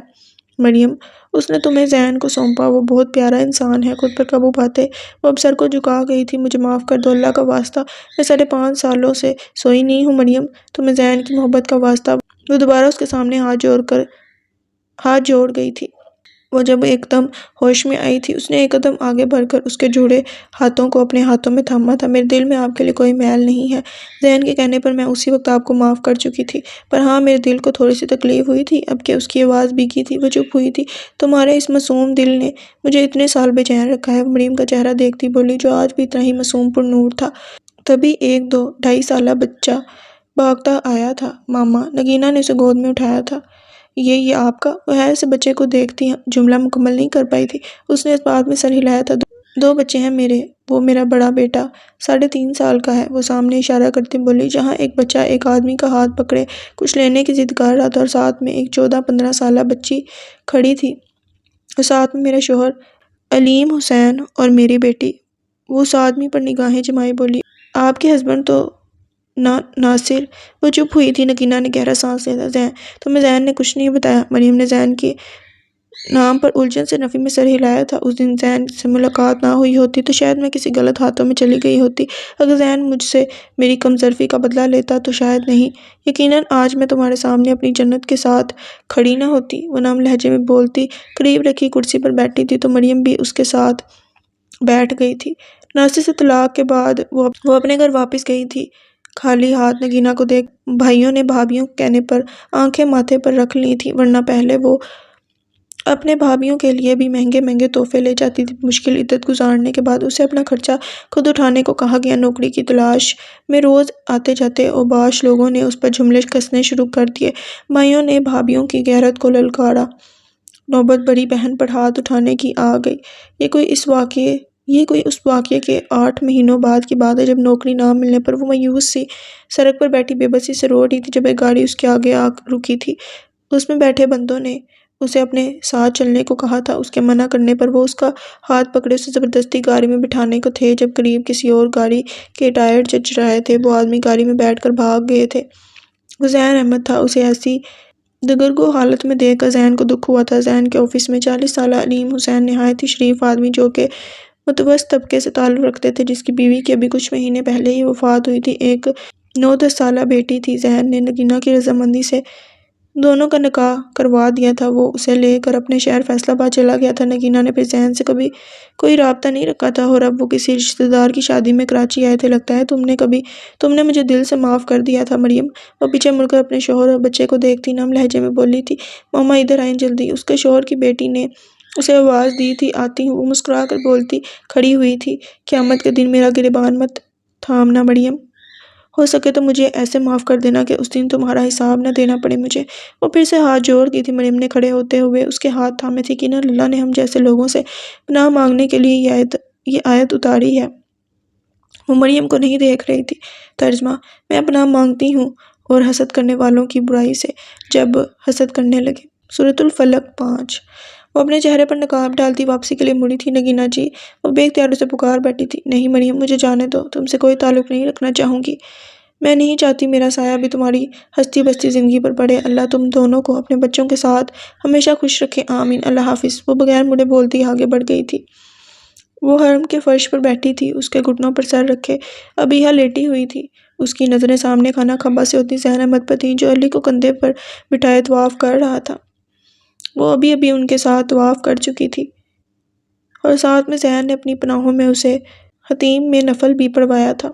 مریم، اس نے تمہیں زین کو سونپا، وہ بہت پیارا انسان ہے، خود پر قابو پاتے۔ وہ اب سر کو جھکا گئی تھی۔ مجھے معاف کر دو، اللہ کا واسطہ، میں 5.5 سالوں سے سوئی نہیں ہوں مریم، تمہیں زین کی محبت کا واسطہ۔ وہ دوبارہ اس کے سامنے ہاتھ جوڑ گئی تھی۔ وہ جب ایک دم ہوش میں آئی تھی، اس نے ایک قدم آگے بڑھ کر اس کے جڑے ہاتھوں کو اپنے ہاتھوں میں تھاما تھا۔ میرے دل میں آپ کے لیے کوئی میل نہیں ہے، زین کے کہنے پر میں اسی وقت آپ کو معاف کر چکی تھی، پر ہاں میرے دل کو تھوڑی سی تکلیف ہوئی تھی اب کہ اس کی آواز بھیگی تھی۔ وہ چپ ہوئی تھی۔ تمہارے اس معصوم دل نے مجھے اتنے سال بے چین رکھا ہے، وہ مریم کا چہرہ دیکھتی بولی، جو آج بھی اتنا ہی معصوم پر نور تھا۔ تبھی ایک 2-2.5 سالہ بچہ بھاگتا آیا تھا۔ ماما، نگینہ نے اسے گود میں اٹھایا تھا۔ یہ آپ کا؟ وہ حیرت سے بچے کو دیکھتی جملہ مکمل نہیں کر پائی تھی۔ اس نے اس بات میں سر ہلایا تھا۔ 2 بچے ہیں میرے، وہ میرا بڑا بیٹا 3.5 سال کا ہے، وہ سامنے اشارہ کرتی بولی، جہاں ایک بچہ ایک آدمی کا ہاتھ پکڑے کچھ لینے کی ضد کر رہا تھا، اور ساتھ میں ایک 14-15 سالہ بچی کھڑی تھی، اور ساتھ میں میرا شوہر علیم حسین اور میری بیٹی۔ وہ اس آدمی پر نگاہیں جمائے بولی، آپ کے ہسبینڈ تو ناصر؟ وہ چپ ہوئی تھی۔ نگینہ نے گہرا سانس لیا۔ تمہیں زین نے کچھ نہیں بتایا؟ مریم نے زین کے نام پر الجھن سے نفی میں سر ہلایا تھا۔ اس دن زین سے ملاقات نہ ہوئی ہوتی تو شاید میں کسی غلط ہاتھوں میں چلی گئی ہوتی۔ اگر زین مجھ سے میری کمظرفی کا بدلہ لیتا تو شاید نہیں، یقیناً آج میں تمہارے سامنے اپنی جنت کے ساتھ کھڑی نہ ہوتی، وہ نرم لہجے میں بولتی۔ قریب رکھی کرسی پر بیٹھی تھی تو مریم بھی اس کے ساتھ بیٹھ گئی تھی۔ ناصر سے طلاق کے بعد وہ اپنے گھر واپس گئی تھی، خالی ہاتھ۔ نگینہ کو دیکھ بھائیوں نے بھابھیوں کے کہنے پر آنکھیں ماتھے پر رکھ لی تھیں، ورنہ پہلے وہ اپنے بھابھیوں کے لیے بھی مہنگے مہنگے تحفے لے جاتی تھی۔ مشکل عدت گزارنے کے بعد اسے اپنا خرچہ خود اٹھانے کو کہا گیا۔ نوکری کی تلاش میں روز آتے جاتے اوباش لوگوں نے اس پر جملے کسنے شروع کر دیے۔ بھائیوں نے بھابھیوں کی غیرت کو للکارا۔ نوبت بڑی بہن پر ہاتھ اٹھانے کی آ گئی۔ یہ کوئی اس واقعے کے 8 مہینوں بعد کی بات ہے جب نوکری نہ ملنے پر وہ مایوس سی سڑک پر بیٹھی بے بسی سے رو رہی تھی، جب ایک گاڑی اس کے آگے آ رکی تھی۔ اس میں بیٹھے بندوں نے اسے اپنے ساتھ چلنے کو کہا تھا۔ اس کے منع کرنے پر وہ اس کا ہاتھ پکڑے اسے زبردستی گاڑی میں بٹھانے کو تھے۔ جب قریب کسی اور گاڑی کے ٹائر چچ رہے تھے، وہ آدمی گاڑی میں بیٹھ کر بھاگ گئے تھے۔ وہ زین احمد تھا۔ اسے ایسی دگرگو حالت میں دیکھ کر زین کو دکھ ہوا تھا۔ زین کے آفس میں 40 سالہ علیم حسین نہایت ہی شریف آدمی، جو کہ متوسط طبقے سے تعلق رکھتے تھے، جس کی بیوی کی ابھی کچھ مہینے پہلے ہی وفات ہوئی تھی، ایک 9-10 سالہ بیٹی تھی۔ زین نے نگینہ کی رضامندی سے دونوں کا نکاح کروا دیا تھا۔ وہ اسے لے کر اپنے شہر فیصل آباد چلا گیا تھا۔ نگینہ نے پھر زین سے کبھی کوئی رابطہ نہیں رکھا تھا، اور اب وہ کسی رشتہ دار کی شادی میں کراچی آئے تھے۔ لگتا ہے تم نے مجھے دل سے معاف کر دیا تھا مریم، وہ پیچھے مڑ کر اپنے شوہر اور بچے کو دیکھتی نرم لہجے میں بولی تھی۔ ماما ادھر آئیں جلدی، اس کے شوہر کی بیٹی نے اسے آواز دی تھی۔ آتی ہوں، وہ مسکرا کر بولتی کھڑی ہوئی تھی۔ قیامت کے دن میرا گریبان مت تھامنا مریم، ہو سکے تو مجھے ایسے معاف کر دینا کہ اس دن تمہارا حساب نہ دینا پڑے مجھے۔ وہ پھر سے ہاتھ جوڑ دی تھی۔ مریم نے کھڑے ہوتے ہوئے اس کے ہاتھ تھامے تھے۔ یقیناً اللہ نے ہم جیسے لوگوں سے پناہ مانگنے کے لیے یہ آیت اتاری ہے۔ وہ مریم کو نہیں دیکھ رہی تھی۔ ترجمہ: میں پناہ مانگتی ہوں اور حسد کرنے والوں کی برائی سے جب حسد کرنے لگے۔ سورۃ الفلق 5۔ وہ اپنے چہرے پر نقاب ڈالتی واپسی کے لیے مڑی تھی۔ نگینہ جی، وہ بے اختیار اسے پکار بیٹھی تھی۔ نہیں مریم، مجھے جانے دو، تم سے کوئی تعلق نہیں رکھنا چاہوں گی۔ میں نہیں چاہتی میرا سایہ بھی تمہاری ہستی بستی زندگی پر پڑے۔ اللہ تم دونوں کو اپنے بچوں کے ساتھ ہمیشہ خوش رکھے، آمین۔ اللہ حافظ۔ وہ بغیر مڑے بولتی آگے بڑھ گئی تھی۔ وہ حرم کے فرش پر بیٹھی تھی، اس کے گھٹنوں پر سر رکھے ابیحہ لیٹی ہوئی تھی۔ اس کی نظریں سامنے خانہ کعبہ سے ہوتی زین احمد پر تھیں، جو علی کو کندھے پر بٹھائے طواف کر رہا تھا۔ وہ ابھی ان کے ساتھ طواف کر چکی تھی، اور ساتھ میں زین نے اپنی پناہوں میں اسے حتیم میں نفل بھی پڑھوایا تھا۔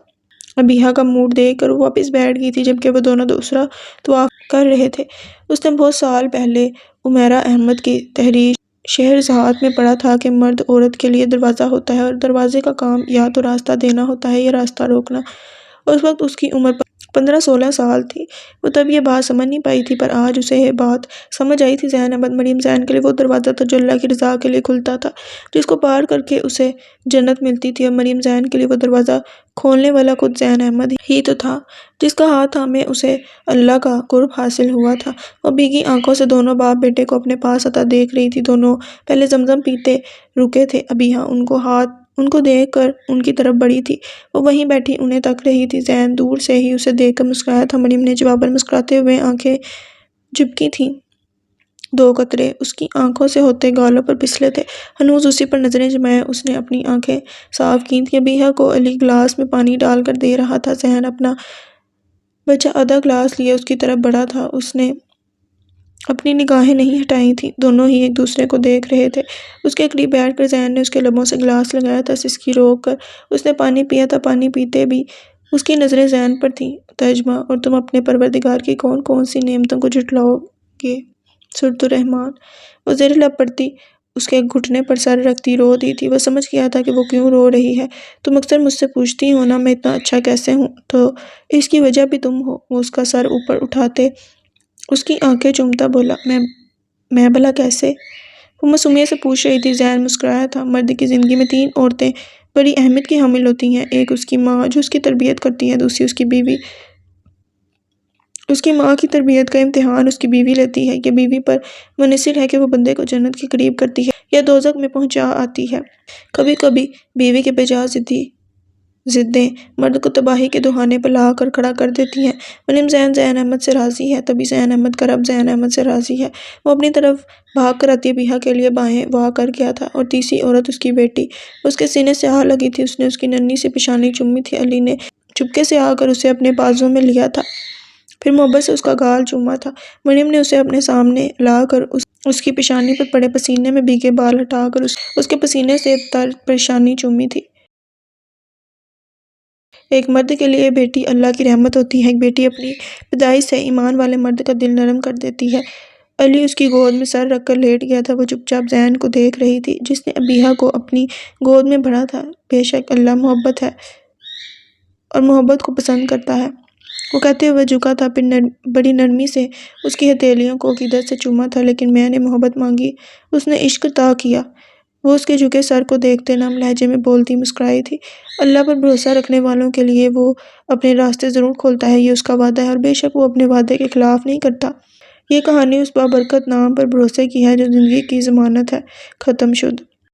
ابیحہ کا موڈ دیکھ کر وہ واپس بیٹھ گئی تھی، جبکہ وہ دونوں دوسرا طواف کر رہے تھے۔ اس نے بہت سال پہلے عمیرہ احمد کی تحریر شہرزاد میں پڑھا تھا کہ مرد عورت کے لیے دروازہ ہوتا ہے، اور دروازے کا کام یا تو راستہ دینا ہوتا ہے یا راستہ روکنا۔ اس وقت اس کی عمر 15-16 سال تھی۔ وہ تب یہ بات سمجھ نہیں پائی تھی، پر آج اسے یہ بات سمجھ آئی تھی۔ زین احمد مریم زین کے لیے وہ دروازہ تھا جو اللہ کی رضا کے لیے کھلتا تھا، جس کو پار کر کے اسے جنت ملتی تھی، اور مریم زین کے لیے وہ دروازہ کھولنے والا خود زین احمد ہی تو تھا، جس کا ہاتھ تھامے اسے اللہ کا قرب حاصل ہوا تھا۔ وہ بھیگی آنکھوں سے دونوں باپ بیٹے کو اپنے پاس آتا دیکھ رہی تھی۔ دونوں پہلے زمزم پیتے رکے تھے۔ ابیحہ ان کو دیکھ کر ان کی طرف بڑھی تھی۔ وہ وہیں بیٹھی انہیں تک رہی تھی۔ زین دور سے ہی اسے دیکھ کر مسکرایا تھا۔ مریم نے جواباً مسکراتے ہوئے آنکھیں جھپکی تھیں۔ 2 قطرے اس کی آنکھوں سے ہوتے گالوں پر پھسلے تھے۔ ہنوز اسی پر نظریں جمائے اس نے اپنی آنکھیں صاف کی تھیں۔ ابیحہ کو علی گلاس میں پانی ڈال کر دے رہا تھا۔ ذہن اپنا بچہ آدھا گلاس لیے اس کی طرف بڑھا تھا۔ اس نے اپنی نگاہیں نہیں ہٹائی تھیں، دونوں ہی ایک دوسرے کو دیکھ رہے تھے۔ اس کے قریب بیٹھ کر ذہن نے اس کے لبوں سے گلاس لگایا تھا، سسکی روک کر اس نے پانی پیا تھا۔ پانی پیتے بھی اس کی نظریں ذہن پر تھیں۔ ترجمہ: اور تم اپنے پروردگار کی کون کون سی نعمتوں کو جھٹلاؤ گے؟ سورۃ الرحمن۔ وہ زیر لب پڑتی اس کے گھٹنے پر سر رکھتی رو دی تھی۔ وہ سمجھ گیا تھا کہ وہ کیوں رو رہی ہے۔ تم اکثر مجھ سے پوچھتی ہو نا میں اتنا اچھا کیسے ہوں، تو اس کی وجہ بھی تم ہو۔ وہ اس کا سر اوپر اٹھاتے اس کی آنکھیں چومتا بولا، میں بھلا کیسے؟ وہ معصومیت سے پوچھ رہی تھی۔ ذہن مسکرایا تھا۔ مرد کی زندگی میں 3 عورتیں بڑی اہمیت کی حامل ہوتی ہیں، ایک اس کی ماں جو اس کی تربیت کرتی ہے، دوسری اس کی بیوی۔ اس کی ماں کی تربیت کا امتحان اس کی بیوی لیتی ہے۔ یہ بیوی پر منحصر ہے کہ وہ بندے کو جنت کے قریب کرتی ہے یا دوزخ میں پہنچا آتی ہے۔ کبھی کبھی بیوی کے بجا ضدیں مرد کو تباہی کے دہانے پر لا کر کھڑا کر دیتی ہیں۔ منیم ذہن احمد سے راضی ہے، تبھی ذہن احمد کا رب ذہن احمد سے راضی ہے۔ وہ اپنی طرف بھاگ کر ابیحہ کے لیے بائیں وا کر گیا تھا، اور تیسری عورت اس کی بیٹی اس کے سینے سے آ لگی تھی۔ اس نے اس کی ننھی سی پیشانی چومی تھی۔ علی نے چپکے سے آ کر اسے اپنے بازوں میں لیا تھا، پھر محبت سے اس کا گال چوما تھا۔ مریم نے اسے اپنے سامنے لا کر اس کی پیشانی پر پڑے پسینے میں بھیگے بال ہٹا کر اس کے پسینے سے تر پیشانی چومی تھی۔ ایک مرد کے لیے بیٹی اللہ کی رحمت ہوتی ہے۔ ایک بیٹی اپنی پیدائش سے ایمان والے مرد کا دل نرم کر دیتی ہے۔ علی اس کی گود میں سر رکھ کر لیٹ گیا تھا۔ وہ چپ چاپ ذہن کو دیکھ رہی تھی جس نے ابیحہ کو اپنی گود میں بھرا تھا۔ بے شک اللہ محبت ہے اور محبت کو پسند کرتا ہے، وہ کہتے ہوئے جھکا تھا، پھر بڑی نرمی سے اس کی ہتھیلیوں کو عقیدت سے چوما تھا۔ لیکن میں نے محبت مانگی، اس نے عشق عطا کیا۔ وہ اس کے جھکے سر کو دیکھتے نم لہجے میں بولتی مسکرائی تھی۔ اللہ پر بھروسہ رکھنے والوں کے لیے وہ اپنے راستے ضرور کھولتا ہے، یہ اس کا وعدہ ہے، اور بے شک وہ اپنے وعدے کے خلاف نہیں کرتا۔ یہ کہانی اس بابرکت نام پر بھروسے کی ہے جو زندگی کی ضمانت ہے۔ ختم شد۔